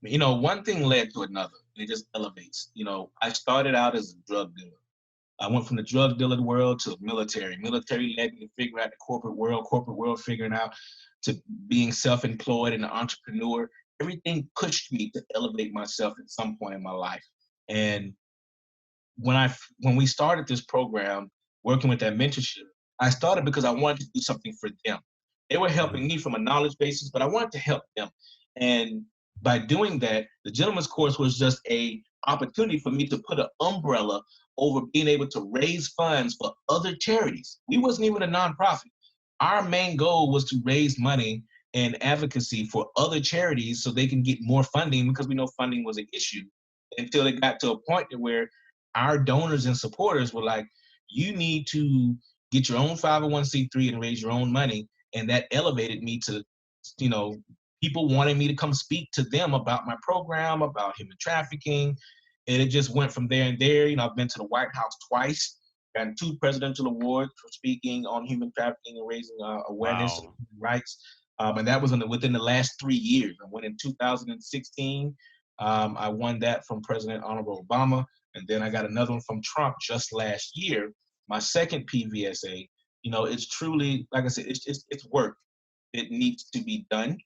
You know, one thing led to another. It just elevates. You know, I started out as a drug dealer. I went from the drug dealer world to military. Military led me to figure out the corporate world figuring out to being self-employed and an entrepreneur. Everything pushed me to elevate myself at some point in my life. And when we started this program, working with that mentorship, I started because I wanted to do something for them. They were helping me from a knowledge basis, but I wanted to help them. And by doing that, the gentleman's course was just a opportunity for me to put an umbrella over being able to raise funds for other charities. We wasn't even a nonprofit. Our main goal was to raise money and advocacy for other charities so they can get more funding, because we know funding was an issue, until it got to a point where our donors and supporters were like, you need to get your own 501c3 and raise your own money. And that elevated me to, you know, people wanted me to come speak to them about my program, about human trafficking. And it just went from there and there. You know, I've been to the White House twice, gotten 2 presidential awards for speaking on human trafficking and raising awareness of human rights. And that was within the last 3 years. I went in 2016. I won that from President Honorable Obama. And then I got another one from Trump just last year, my second PVSA. You know, it's truly, like I said, it's work. It needs to be done.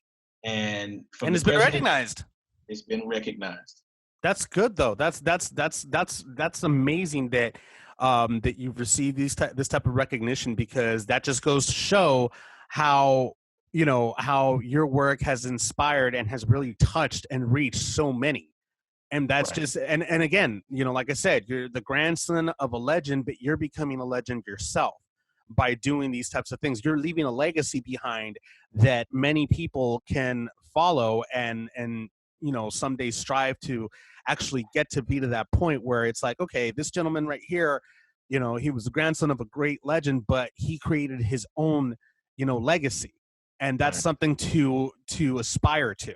And it's been recognized. It's been recognized. That's good, though. That's amazing that that you've received this type of recognition, because that just goes to show how, you know, how your work has inspired and has really touched and reached so many. And that's right. Just and again, you know, like I said, you're the grandson of a legend, but you're becoming a legend yourself by doing these types of things. You're leaving a legacy behind that many people can follow and you know, someday strive to actually get to be to that point where it's like, okay, this gentleman right here, you know, he was the grandson of a great legend, but he created his own, you know, legacy. And that's something to aspire to,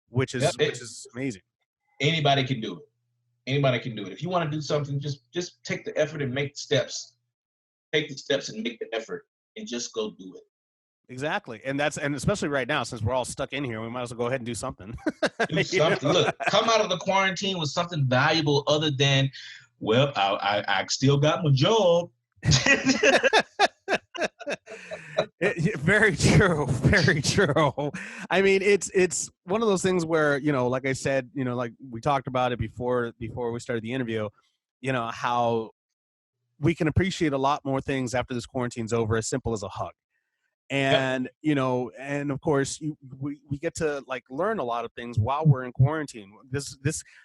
which is amazing. Anybody can do it. Anybody can do it. If you want to do something, just take the effort and make the steps. Take the steps and make the effort and just go do it. Exactly. And especially right now, since we're all stuck in here, we might as well go ahead and do something. Do something. Look, come out of the quarantine with something valuable other than, well, I still got my job. Very true. Very true. I mean, it's one of those things where, like I said, like we talked about it before we started the interview, how we can appreciate a lot more things after this quarantine's over, as simple as a hug. And and of course we get to like learn a lot of things while we're in quarantine.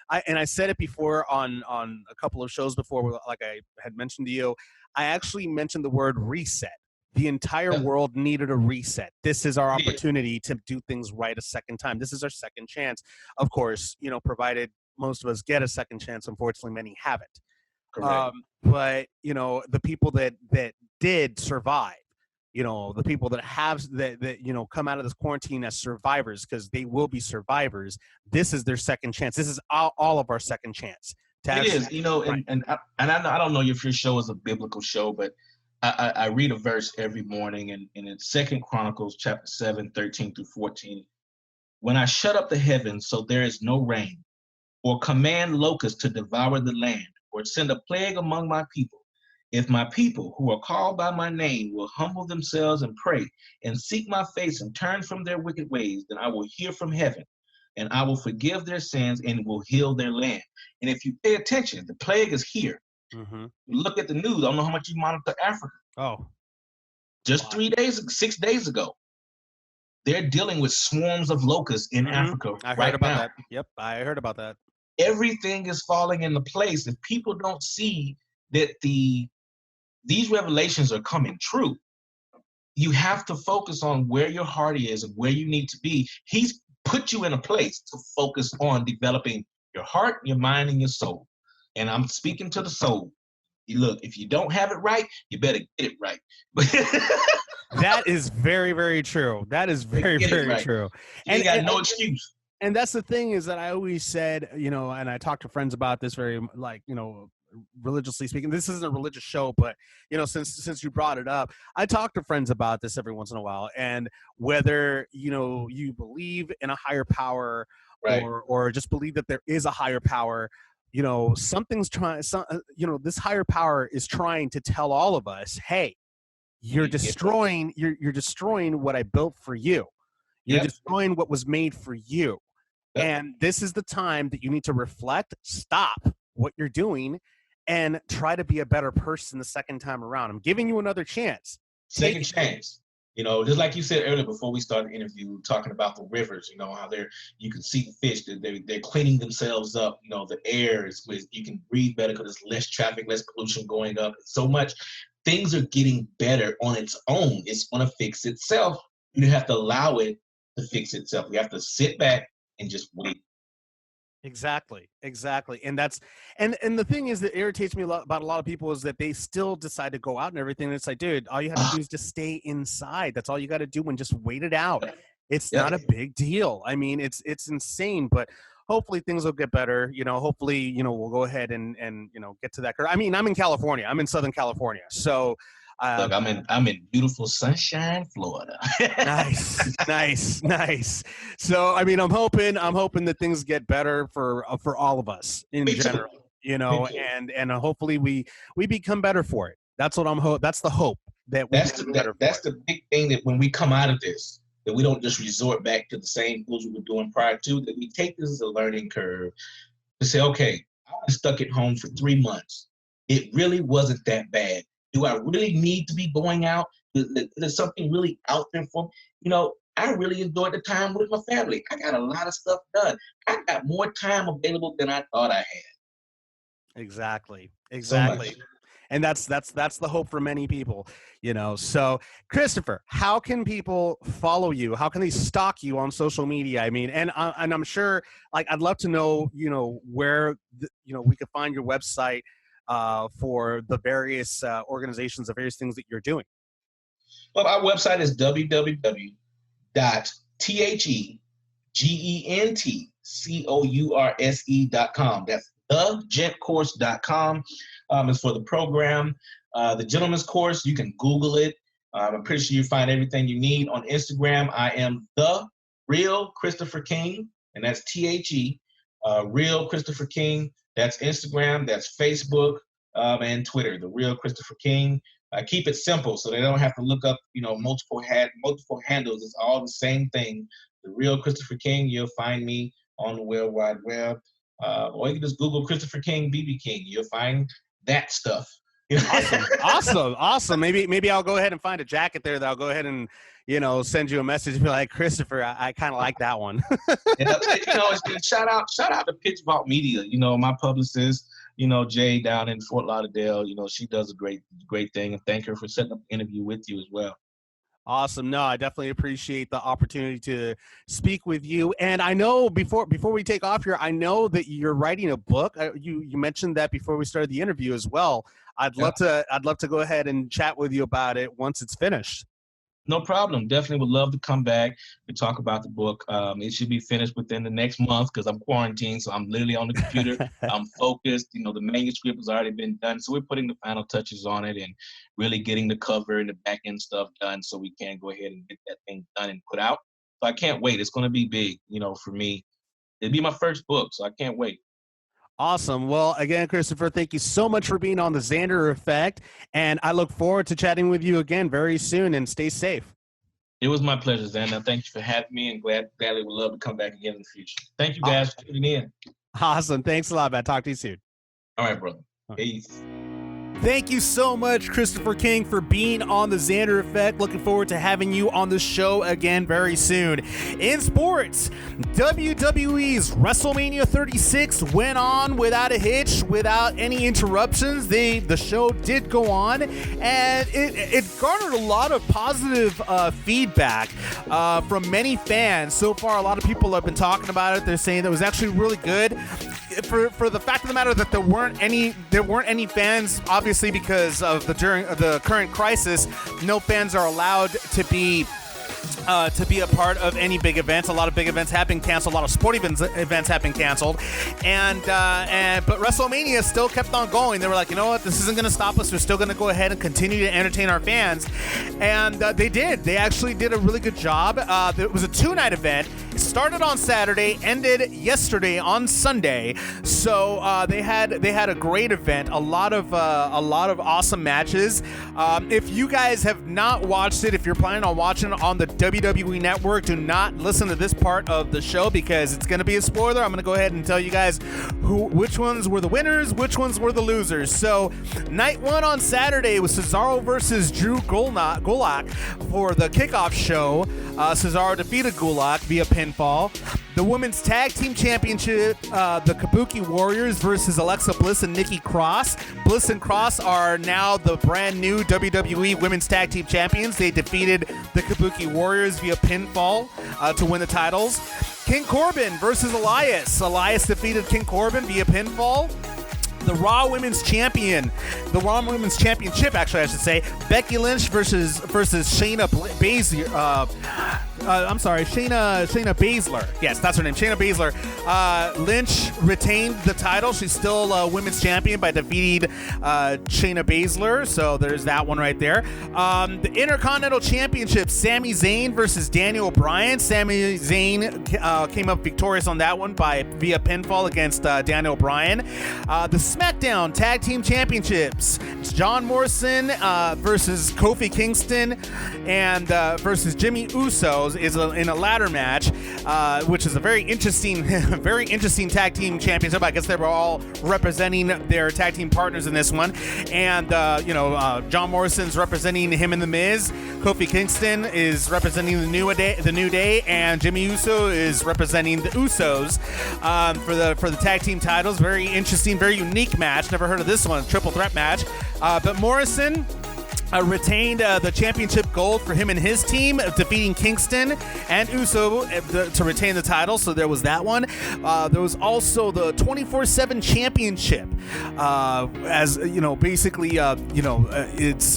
I said it before on a couple of shows before, like I had mentioned to you. I actually mentioned the word reset. The entire world needed a reset. This is our opportunity to do things right a second time. This is our second chance, of course, provided most of us get a second chance. Unfortunately, many haven't. But the people that did survive, the people that have that come out of this quarantine as survivors, because they will be survivors. This is their second chance. This is all of our second chance. It is, right. and I don't know if your show is a biblical show, but I read a verse every morning, and in 2 Chronicles chapter 7, 13 through 14. When I shut up the heavens so there is no rain, or command locusts to devour the land, or send a plague among my people, if my people who are called by my name will humble themselves and pray and seek my face and turn from their wicked ways, then I will hear from heaven and I will forgive their sins and will heal their land. And if you pay attention, the plague is here. Mm-hmm. Look at the news. I don't know how much you monitor Africa. Oh, just 6 days ago, they're dealing with swarms of locusts in Africa. I heard about that. Yep, I heard about that. Everything is falling into place. If people don't see that these revelations are coming true, you have to focus on where your heart is and where you need to be. He's put you in a place to focus on developing your heart, your mind, and your soul. And I'm speaking to the soul. Look, if you don't have it right, you better get it right. That is very, very true. That is very, very true. You got no excuse. And that's the thing, is that I always said, and I talk to friends about this very, religiously speaking. This isn't a religious show, but since you brought it up, I talk to friends about this every once in a while. And whether you believe in a higher power, right, or just believe that there is a higher power, something's trying. This higher power is trying to tell all of us, hey, you're destroying what I built for you. You're destroying what was made for you. Yep. And this is the time that you need to reflect, stop what you're doing, and try to be a better person the second time around. I'm giving you another chance. Second chance. Just like you said earlier before we started the interview, talking about the rivers, how you can see the fish, they're cleaning themselves up. The air is, you can breathe better because there's less traffic, less pollution going up. So much. Things are getting better on its own. It's going to fix itself. You have to allow it to fix itself. You have to sit back and just wait. Exactly. And that's and the thing is that irritates me about a lot of people is that they still decide to go out and everything. And it's like, dude, all you have to do is just stay inside. That's all you got to do, and just wait it out. It's not a big deal. I mean, it's insane, but hopefully things will get better. Hopefully, we'll go ahead and get to that. I mean, I'm in California. I'm in Southern California. So look, I'm in beautiful Sunshine, Florida. Nice. So, I mean, I'm hoping that things get better for all of us in general, and hopefully we become better for it. That's what that's the hope that that's the big thing, that when we come out of this, that we don't just resort back to the same foods we were doing prior to, that we take this as a learning curve to say, okay, I was stuck at home for 3 months. It really wasn't that bad. Do I really need to be going out? There's something really out there for me. I really enjoyed the time with my family. I got a lot of stuff done. I got more time available than I thought I had. Exactly. And that's the hope for many people, So, Christopher, how can people follow you? How can they stalk you on social media? I mean, and I'm sure, I'd love to know, where we could find your website for the various organizations, the various things that you're doing. Well, our website is www.thegentcourse.com. That's thegentcourse.com. It's for the program. The gentleman's course, you can Google it. I'm pretty sure you find everything you need on Instagram. I am the Real Christopher King, and that's THE. Real Christopher King. That's Instagram. That's Facebook and Twitter. The Real Christopher King. Keep it simple so they don't have to look up, multiple handles. It's all the same thing. The Real Christopher King. You'll find me on the World Wide Web, or you can just Google Christopher King, BB King. You'll find that stuff. Awesome. Maybe I'll go ahead and find a jacket there that I'll go ahead and, send you a message and be like, Christopher, I kind of like that one. Shout out to Pitch Vault Media. My publicist, Jay down in Fort Lauderdale, she does a great thing, and thank her for setting up an interview with you as well. Awesome. No, I definitely appreciate the opportunity to speak with you. And I know before we take off here, I know that you're writing a book. You mentioned that before we started the interview as well. I'd love to go ahead and chat with you about it once it's finished. No problem. Definitely would love to come back and talk about the book. It should be finished within the next month because I'm quarantined, so I'm literally on the computer. I'm focused. The manuscript has already been done, so we're putting the final touches on it and really getting the cover and the back end stuff done so we can go ahead and get that thing done and put out. So I can't wait. It's going to be big, for me. It'll be my first book, so I can't wait. Awesome. Well, again, Christopher, thank you so much for being on the Xander Effect, and I look forward to chatting with you again very soon, and stay safe. It was my pleasure, Xander. Thank you for having me, and gladly would love to come back again in the future. Thank you guys for tuning in. Awesome. Thanks a lot, man. Talk to you soon. All right, brother. Peace. Thank you so much, Christopher King, for being on the Xander Effect. Looking forward to having you on the show again very soon. In sports, WWE's Wrestlemania 36 went on without a hitch, without any interruptions. The show did go on, and it garnered a lot of positive feedback from many fans. So far, a lot of people have been talking about it. They're saying that it was actually really good. For the fact of the matter that there weren't any fans, obviously because of during the current crisis, no fans are allowed to be a part of any big events. A lot of big events have been canceled. A lot of sporting events have been canceled, but WrestleMania still kept on going. They were like, you know what, this isn't going to stop us. We're still going to go ahead and continue to entertain our fans, and they did. They actually did a really good job. It was a 2-night event. It started on Saturday, ended yesterday on Sunday. So they had a great event. A lot of awesome matches. If you guys have not watched it, if you're planning on watching it on the WWE Network, do not listen to this part of the show because it's going to be a spoiler. I'm going to go ahead and tell you guys which ones were the winners, which ones were the losers. So night 1 on Saturday was Cesaro versus Drew Gulak for the kickoff show. Cesaro defeated Gulak via pinfall. The Women's Tag Team Championship, the Kabuki Warriors versus Alexa Bliss and Nikki Cross. Bliss and Cross are now the brand new WWE Women's Tag Team Champions. They defeated the Kabuki Warriors via pinfall to win the titles. King Corbin versus Elias. Elias defeated King Corbin via pinfall. The Raw Women's Championship, actually, I should say. Becky Lynch versus Shayna Baszler. Shayna Baszler. Yes, that's her name, Shayna Baszler. Lynch retained the title. She's still women's champion by defeating Shayna Baszler. So there's that one right there. The Intercontinental Championship, Sami Zayn versus Daniel Bryan. Sami Zayn came up victorious on that one via pinfall against Daniel Bryan. The Smackdown Tag Team Championships, John Morrison versus Kofi Kingston and versus Jimmy Usos is in a ladder match, which is a very interesting tag team championship. I guess they were all representing their tag team partners in this one, and John Morrison's representing him and The Miz. Kofi Kingston is representing the New Day, and Jimmy Uso is representing the Usos for the tag team titles. Very interesting, very unique match. Never heard of this one. Triple threat match. But Morrison retained the championship gold for him and his team, defeating Kingston and Uso to retain the title. So there was that one. There was also the 24/7 championship, as basically, it's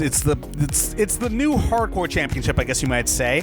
the new hardcore championship, I guess you might say,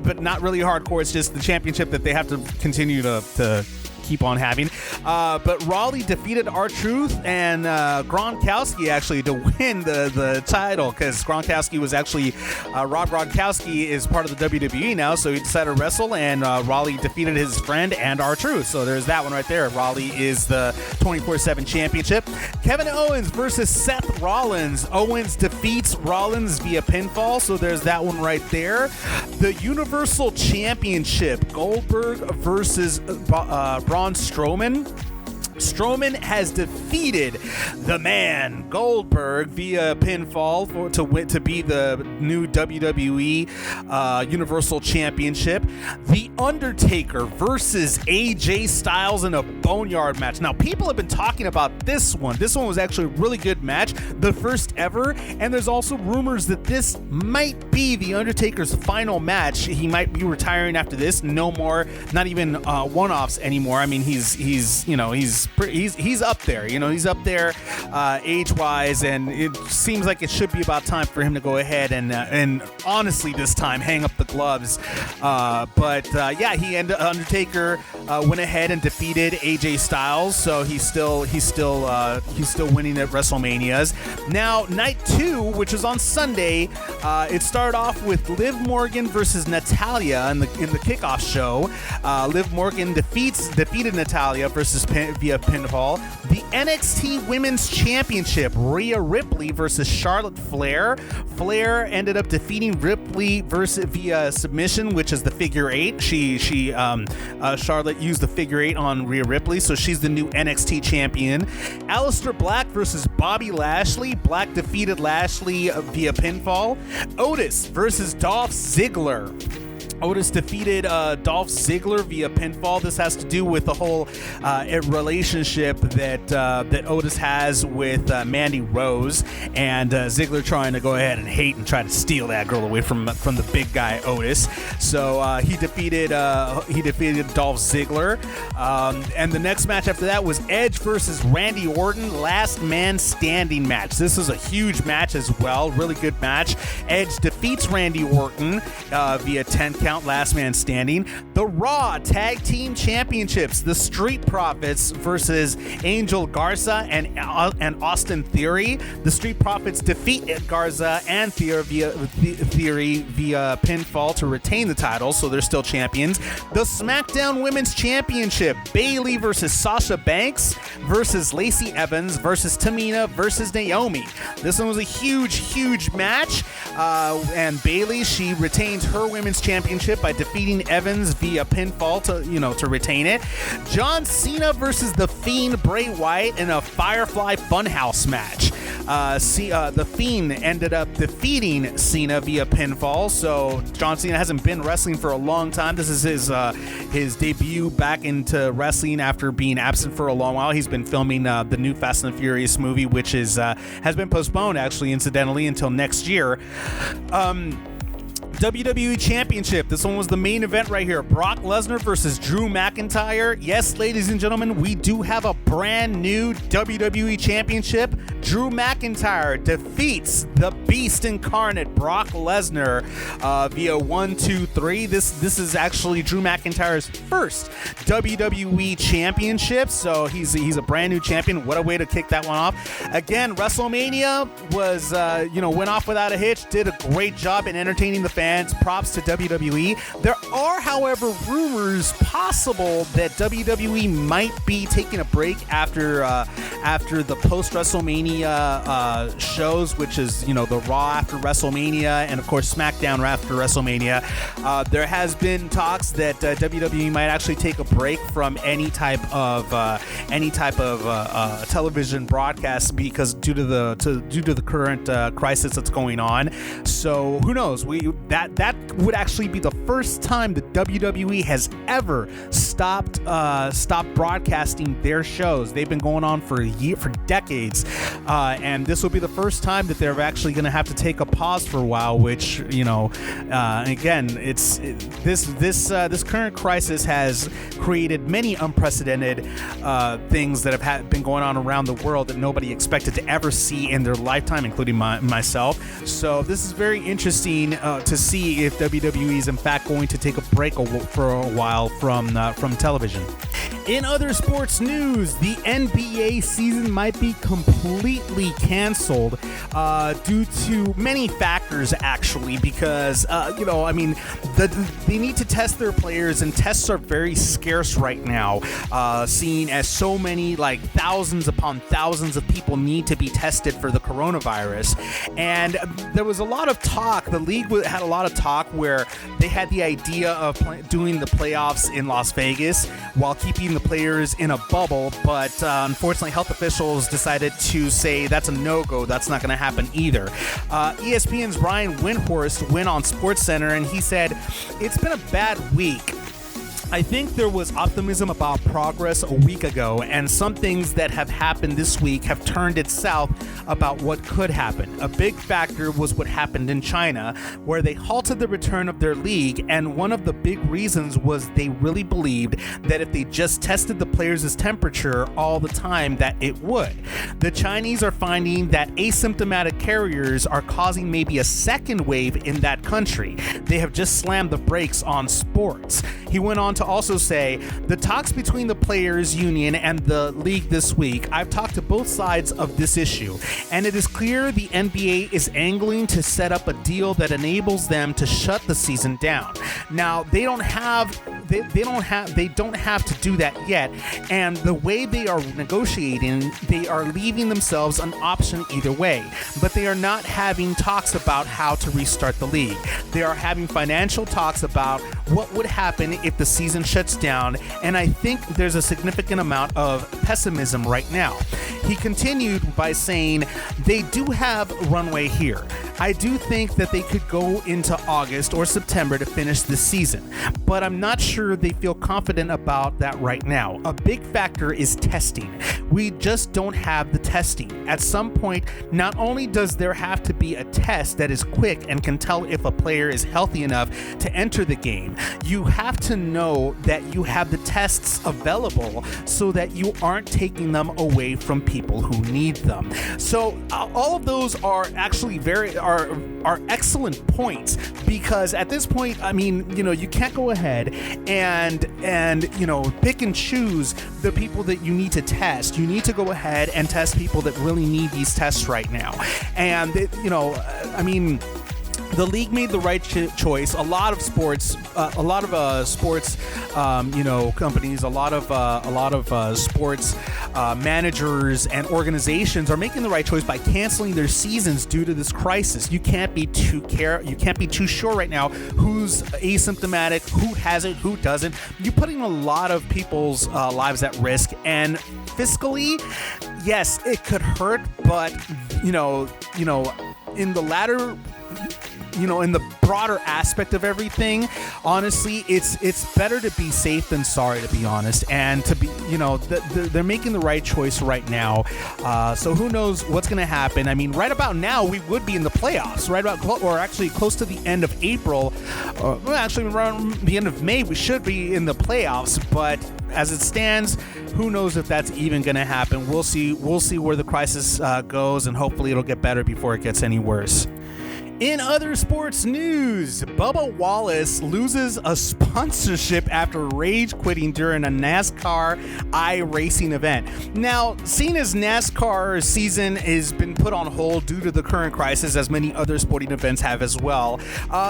but not really hardcore. It's just the championship that they have to continue to keep on having. But Raleigh defeated R-Truth and Gronkowski actually to win the title, because Gronkowski was actually Rob Gronkowski is part of the WWE now, so he decided to wrestle, and Raleigh defeated his friend and R-Truth. So there's that one right there. Raleigh is the 24/7 championship. Kevin Owens versus Seth Rollins. Owens defeats Rollins via pinfall, so there's that one right there. The Universal Championship, Goldberg versus Braun Strowman. Strowman has defeated the man Goldberg via pinfall to be the new WWE Universal Championship. The Undertaker versus AJ Styles in a Boneyard match. Now, people have been talking about this one. This one was actually a really good match, the first ever, and there's also rumors that this might be the Undertaker's final match. He might be retiring after this. No more, not even one-offs anymore. I mean, he's up there, he's up there age-wise, and it seems like it should be about time for him to go ahead and honestly this time hang up the gloves. But Undertaker went ahead and defeated AJ Styles, so he's still winning at WrestleManias. Now, night 2, which is on Sunday, it started off with Liv Morgan versus Natalya in the kickoff show. Liv Morgan defeated Natalya via pinfall. The NXT Women's Championship, Rhea Ripley versus Charlotte Flair. Flair ended up defeating Ripley via submission, which is the figure 8. Charlotte used the figure 8 on Rhea Ripley, so she's the new NXT champion. Aleister Black versus Bobby Lashley. Black defeated Lashley via pinfall. Otis versus Dolph Ziggler. Otis defeated Dolph Ziggler via pinfall. This has to do with the whole relationship that Otis has with Mandy Rose, and Ziggler trying to go ahead and hate and try to steal that girl away from the big guy Otis. So he defeated Dolph Ziggler, and the next match after that was Edge versus Randy Orton, last man standing match. This is a huge match as well, really good match. Edge defeats Randy Orton via 10 count, last man standing. The Raw Tag Team Championships, the Street Profits versus Angel Garza and Austin Theory. The Street Profits defeat Garza and Theory via pinfall to retain the title, so they're still champions. The SmackDown Women's Championship, Bayley versus Sasha Banks versus Lacey Evans versus Tamina versus Naomi. This one was a huge match, and Bayley, she retains her women's championship by defeating Evans via pinfall to retain it. John Cena versus The Fiend Bray Wyatt in a Firefly Funhouse match. The Fiend ended up defeating Cena via pinfall, so John Cena hasn't been wrestling for a long time. This is his debut back into wrestling after being absent for a long while. He's been filming the new Fast and Furious movie, which has been postponed, actually, incidentally, until next year. WWE Championship. This one was the main event right here. Brock Lesnar versus Drew McIntyre. Yes, ladies and gentlemen, we do have a brand new WWE Championship. Drew McIntyre defeats the Beast Incarnate, Brock Lesnar, via 1, 2, 3. This is actually Drew McIntyre's first WWE Championship, so he's a brand new champion. What a way to kick that one off. Again, WrestleMania was went off without a hitch. Did a great job in entertaining the fans. Props to WWE. There are, however, rumors possible that WWE might be taking a break after the post-WrestleMania shows, which is the Raw after WrestleMania and of course SmackDown after WrestleMania. There has been talks that WWE might actually take a break from any type of television broadcast because due to the current crisis that's going on. So who knows? That would actually be the first time that WWE has ever stopped broadcasting their shows. They've been going on for decades, and this will be the first time that they're actually going to have to take a pause for a while. Which again, this current crisis has created many unprecedented things that have been going on around the world that nobody expected to ever see in their lifetime, including myself. So this is very interesting to see if WWE is in fact going to take a break for a while from television. In other sports news, the NBA season might be completely canceled due to many factors, actually, because, they need to test their players, and tests are very scarce right now, seeing as so many, thousands upon thousands of people need to be tested for the coronavirus. And there was a lot of talk, the league had a lot of talk where they had the idea of doing the playoffs in Las Vegas while keeping the players in a bubble, but unfortunately health officials decided to say that's a no-go. That's not going to happen either. ESPN's Brian Windhorst went on SportsCenter and he said, "It's been a bad week. I think there was optimism about progress a week ago, and some things that have happened this week have turned it south about what could happen. A big factor was what happened in China, where they halted the return of their league, and one of the big reasons was they really believed that if they just tested the players' temperature all the time, that it would. The Chinese are finding that asymptomatic carriers are causing maybe a second wave in that country. They have just slammed the brakes on sports." He went on to also say, "The talks between the players union and the league this week, I've talked to both sides of this issue, and it is clear the NBA is angling to set up a deal that enables them to shut the season down. Now, they don't have to do that yet, and the way they are negotiating, they are leaving themselves an option either way, but they are not having talks about how to restart the league. They are having financial talks about what would happen if the season shuts down, and I think there's a significant amount of pessimism right now." He continued by saying, "They do have runway here. I do think that they could go into August or September to finish this season, but I'm not sure they feel confident about that right now. A big factor is testing. We just don't have the testing. At some point, not only does there have to be a test that is quick and can tell if a player is healthy enough to enter the game, you have to know that you have the tests available so that you aren't taking them away from people who need them." So all of those are actually are excellent points, because at this point, you can't go ahead and pick and choose the people that you need to test. You need to go ahead and test people that really need these tests right now. And the league made the right choice. A lot of sports companies, a lot of sports managers and organizations are making the right choice by canceling their seasons due to this crisis. You can't be too sure right now who's asymptomatic, who has it, who doesn't. You're putting a lot of people's lives at risk, and fiscally, yes, it could hurt, but in the latter. In the broader aspect of everything, honestly, it's better to be safe than sorry, to be honest. And to be, they're making the right choice right now. So who knows what's going to happen? Right about now, we would be in the playoffs. Right about, or actually close to the end of April, actually around the end of May, we should be in the playoffs. But as it stands, who knows if that's even going to happen? We'll see where the crisis goes, and hopefully it'll get better before it gets any worse. In other sports news, Bubba Wallace loses a sponsorship after rage quitting during a NASCAR iRacing event. Now, seeing as NASCAR season has been put on hold due to the current crisis, as many other sporting events have as well,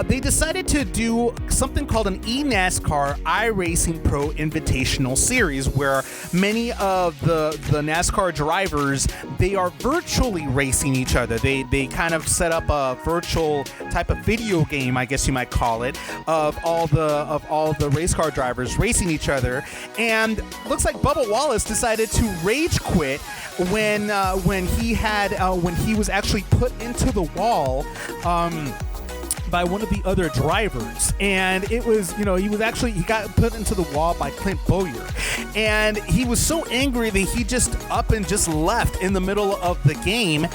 they decided to do something called an eNASCAR iRacing Pro Invitational Series, where many of the NASCAR drivers, they are virtually racing each other. They kind of set up a virtual type of video game, I guess you might call it, of all the race car drivers racing each other. And looks like Bubba Wallace decided to rage quit when he was actually put into the wall by one of the other drivers, and it was, he got put into the wall by Clint Bowyer, and he was so angry that he just up and just left in the middle of the game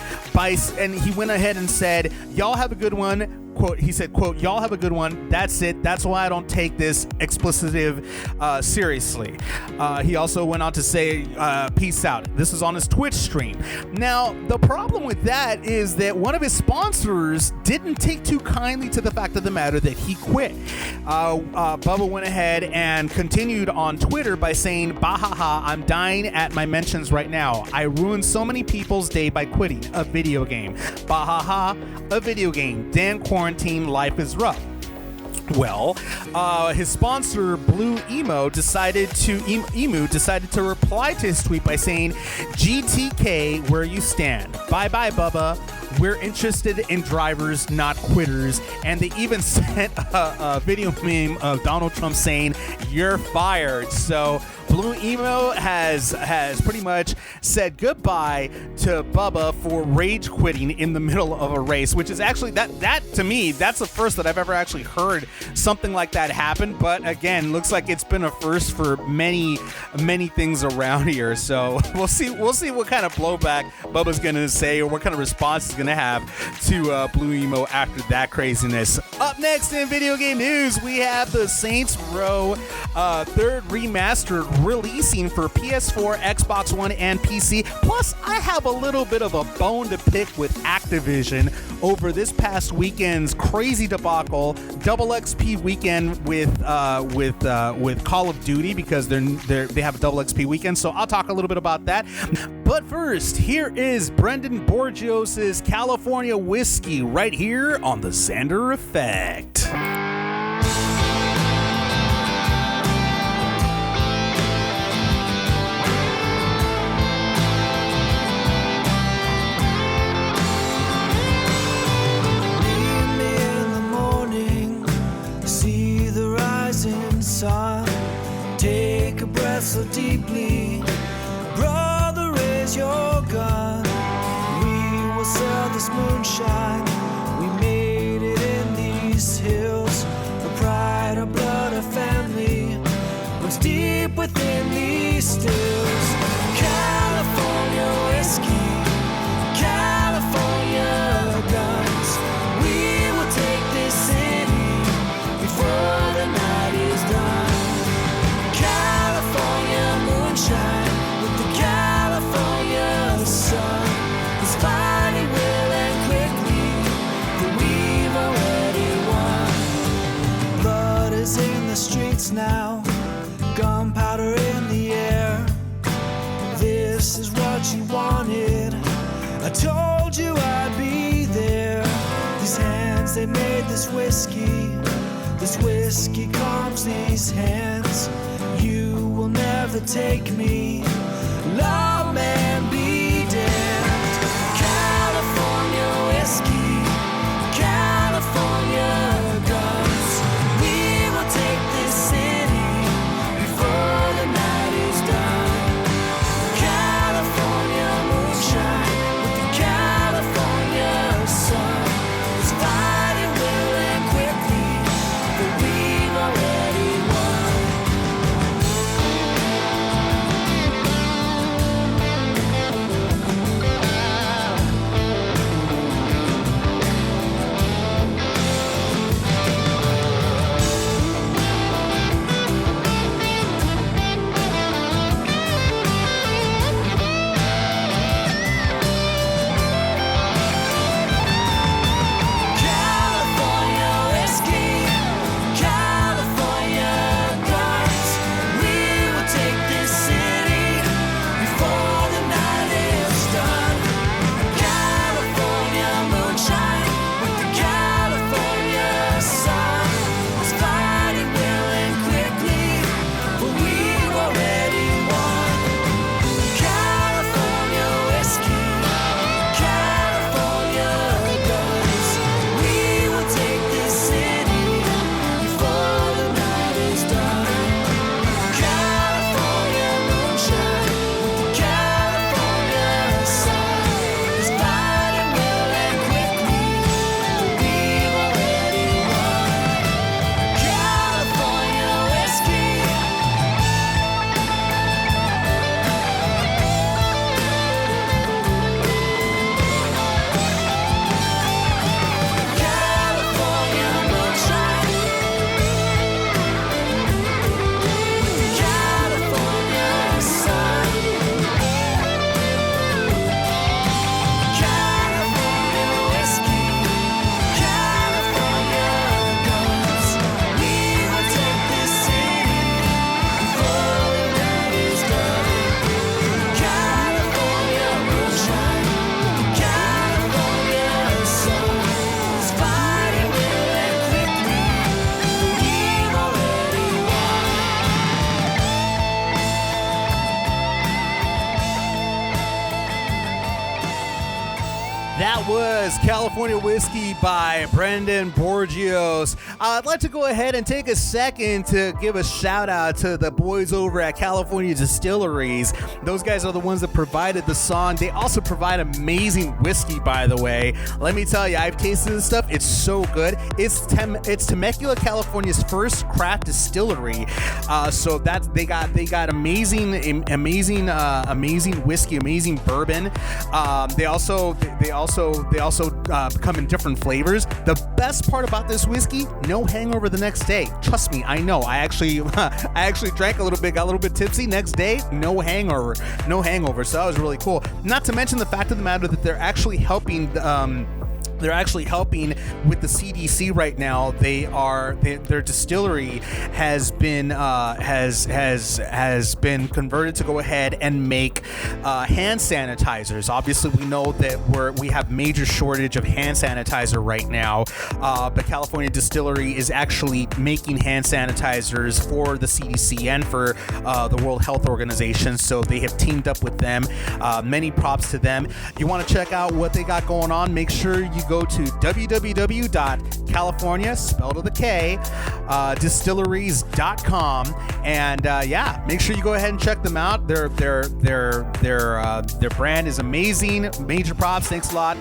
and he went ahead and said, "Y'all have a good one. quote, he said, quote, "Y'all have a good one. That's it. That's why I don't take this explicitive seriously." He also went on to say, "Peace out." This is on his Twitch stream. Now, the problem with that is that one of his sponsors didn't take too kindly to the fact of the matter that he quit. Bubba went ahead and continued on Twitter by saying, "Bahaha, I'm dying at my mentions right now. I ruined so many people's day by quitting a video game. Bahaha, a video game. Damn quarantine, life is rough." Well, his sponsor Blue Emu decided to reply to his tweet by saying, "GTK, where you stand. Bye bye, Bubba. We're interested in drivers, not quitters." And they even sent a video meme of Donald Trump saying, "You're fired." So Blue Emo has pretty much said goodbye to Bubba for rage quitting in the middle of a race, which is actually that to me, that's the first that I've ever actually heard something like that happen. But again, looks like it's been a first for many things around here. So we'll see what kind of blowback Bubba's gonna say or what kind of response he's gonna have to Blue Emo after that craziness. Up next in video game news, we have the Saints Row 3rd remastered releasing for PS4, Xbox One, and PC. Plus, I have a little bit of a bone to pick with Activision over this past weekend's crazy debacle, double XP weekend with Call of Duty, because they have a double XP weekend. So I'll talk a little bit about that. But first, here is Brendan Borgios's California Whiskey right here on the Xander Effect. Sun, take a breath so deeply, brother, raise your gun. We will sell this moonshine. We made it in these hills. The pride, our blood, our family runs deep within these stills. California whiskey, California guns. We will take this city before the night is done. California moonshine with the California sun. It's fighting will and quickly, but we've already won. Blood is in the streets now, gunpowder in the air. This is what you wanted. I told you I'd be there. These hands, they made this whiskey. This whiskey calms these hands. You will never take me. Lawman, be damned. California whiskey, California guns. We will take this city before the night is done. California moonshine with the California sun. It's fighting will and quickly, but we've already won. is California Whiskey by Brendan Borgios. I'd like to go ahead and take a second to give a shout out to the boys over at California Distilleries. Those guys are the ones that provided the song. They also provide amazing whiskey, by the way. Let me tell you, I've tasted this stuff. It's so good. It's Temecula, California's first craft distillery. So that they got amazing whiskey, amazing bourbon. They also come in different flavors. The best part about this whiskey, no hangover the next day. Trust me, I know. I actually drank a little bit, got a little bit tipsy. Next day, no hangover. So that was really cool. Not to mention the fact of the matter that they're actually helping. They're actually helping with the CDC right now. Their distillery has been converted to go ahead and make hand sanitizers. Obviously, we know that we have major shortage of hand sanitizer right now, but California Distillery is actually making hand sanitizers for the CDC and for the World Health Organization. So they have teamed up with them. Many props to them. You want to check out what they got going on? Make sure you go to www.california, spelled with a K, distilleries.com, and make sure you go ahead and check them out. Their brand is amazing. Major props. Thanks a lot,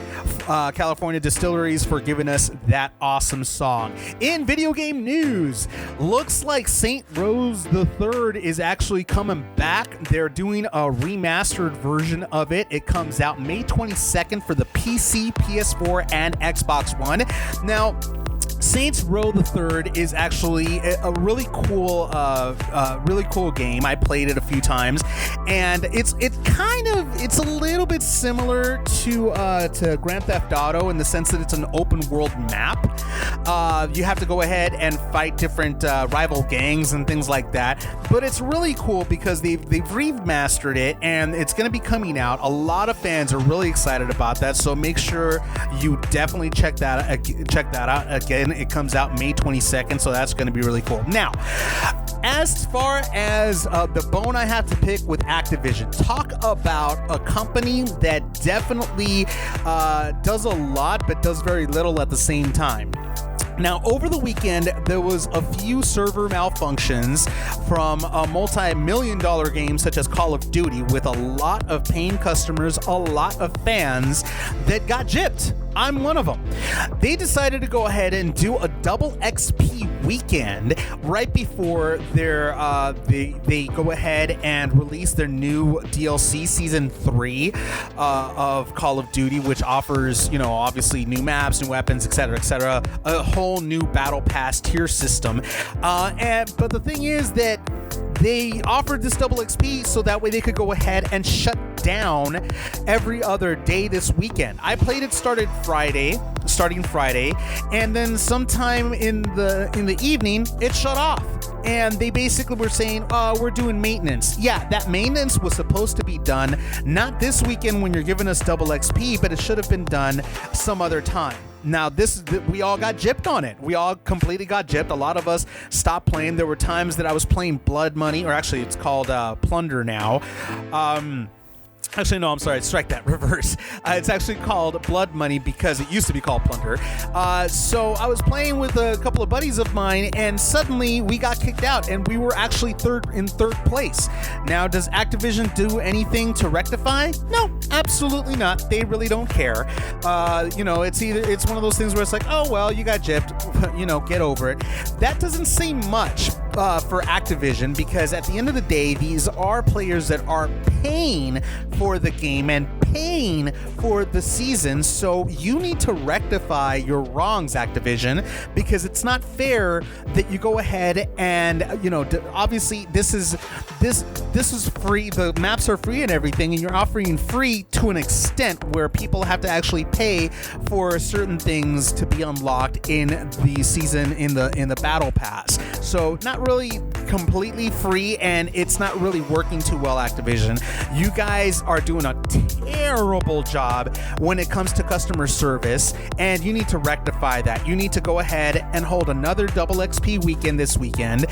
California Distilleries, for giving us that awesome song. In video game news, looks like Saint Rose the Third is actually coming back. They're doing a remastered version of it. It comes out May 22nd for the PC, PS4, and Xbox One. Now, Saints Row the Third is actually a really cool game. I played it a few times, and it's a little bit similar to Grand Theft Auto in the sense that it's an open world map. You have to go ahead and fight different rival gangs and things like that. But it's really cool because they've remastered it, and it's going to be coming out. A lot of fans are really excited about that. So make sure you definitely check that out. Again, it comes out May 22nd, so that's going to be really cool. Now, as far as the bone I have to pick with Activision, talk about a company that definitely does a lot but does very little at the same time. Now, over the weekend, there was a few server malfunctions from a multi-million-dollar game such as Call of Duty with a lot of paying customers, a lot of fans that got gypped. I'm one of them. They decided to go ahead and do a double XP weekend right before they go ahead and release their new DLC Season 3 of Call of Duty, which offers, obviously new maps, new weapons, etc., a whole new Battle Pass tier system. But the thing is that they offered this double XP so that way they could go ahead and shut down every other day this weekend. I played it starting Friday, and then sometime in the evening it shut off. And they basically were saying, we're doing maintenance. Yeah, that maintenance was supposed to be done not this weekend when you're giving us double XP, but it should have been done some other time. Now, we all got gypped on it. We all completely got gypped. A lot of us stopped playing. There were times that I was playing Blood Money, or actually it's called Plunder now. Actually, no, I'm sorry. Strike that. Reverse. It's actually called Blood Money because it used to be called Plunder. So I was playing with a couple of buddies of mine, and suddenly we got kicked out, and we were actually in third place. Now, does Activision do anything to rectify? No, absolutely not. They really don't care. It's one of those things where it's like, oh well, you got gypped. Get over it. That doesn't say much for Activision, because at the end of the day, these are players that are paying for the game and paying for the season, so you need to rectify your wrongs, Activision, because it's not fair that you go ahead and obviously this is free. The maps are free and everything, and you're offering free to an extent where people have to actually pay for certain things to be unlocked in the season in the battle pass. So not really completely free, and it's not really working too well, Activision. You guys are doing a terrible job when it comes to customer service, and you need to rectify that. You need to go ahead and hold another double XP weekend this weekend,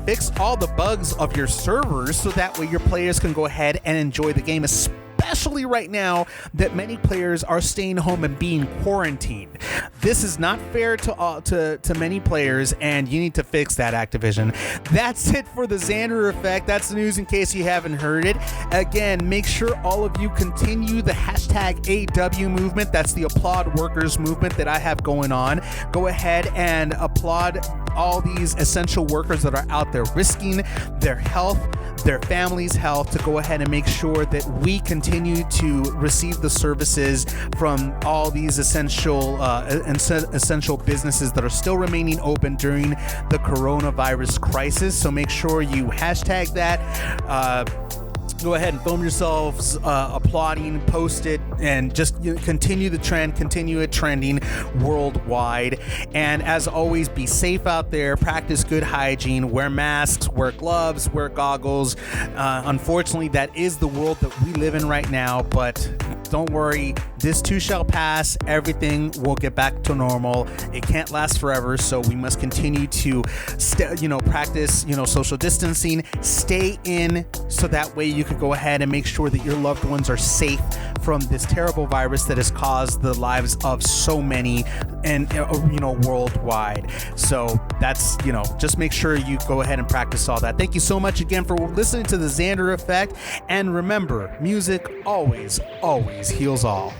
fix all the bugs of your servers so that way your players can go ahead and enjoy the game, especially especially right now that many players are staying home and being quarantined. This is not fair to many players, and you need to fix that, Activision. That's it for the Xander Effect. That's the news in case you haven't heard it. Again, make sure all of you continue the hashtag AW movement. That's the applaud workers movement that I have going on. Go ahead and applaud all these essential workers that are out there risking their health, their family's health, to go ahead and make sure that we continue to receive the services from all these essential businesses that are still remaining open during the coronavirus crisis. So make sure you hashtag that. Go ahead and film yourselves applauding, post it, and just continue the trend, continue it trending worldwide. And as always, be safe out there, practice good hygiene, wear masks, wear gloves, wear goggles. Unfortunately, that is the world that we live in right now, but don't worry, this too shall pass. Everything will get back to normal. It can't last forever, so we must continue to practice social distancing, stay in, so that way you can go ahead and make sure that your loved ones are safe from this terrible virus that has caused the lives of so many and worldwide. So that's just make sure you go ahead and practice all that. Thank you so much again for listening to the Xander Effect, and remember, music always heals all.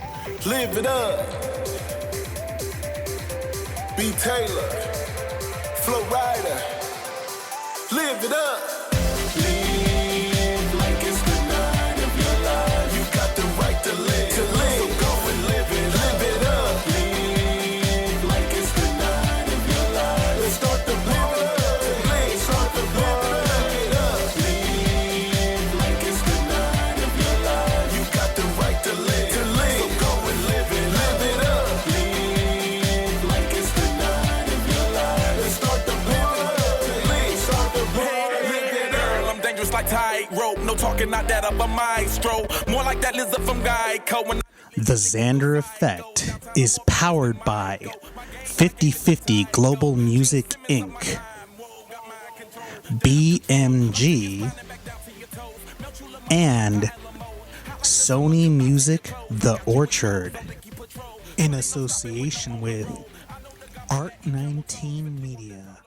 Live it up. B. Taylor, Flow Rider. Live it up. Live like it's the night of your life. You got the right to live. So go and live it up. Live like it's the night of your life. Let's start the live it up. Start the live it up. Live like it's the night of your life. You got the right to live. So go and live it up. Live like it's the night of your life. Let's start the live it up. Start the live it up. I'm dangerous like tightrope. No talking, not that of a maestro. More like that lizard from Geico. When The Xander Effect is powered by 50/50 Global Music Inc., BMG, and Sony Music The Orchard, in association with Art 19 Media.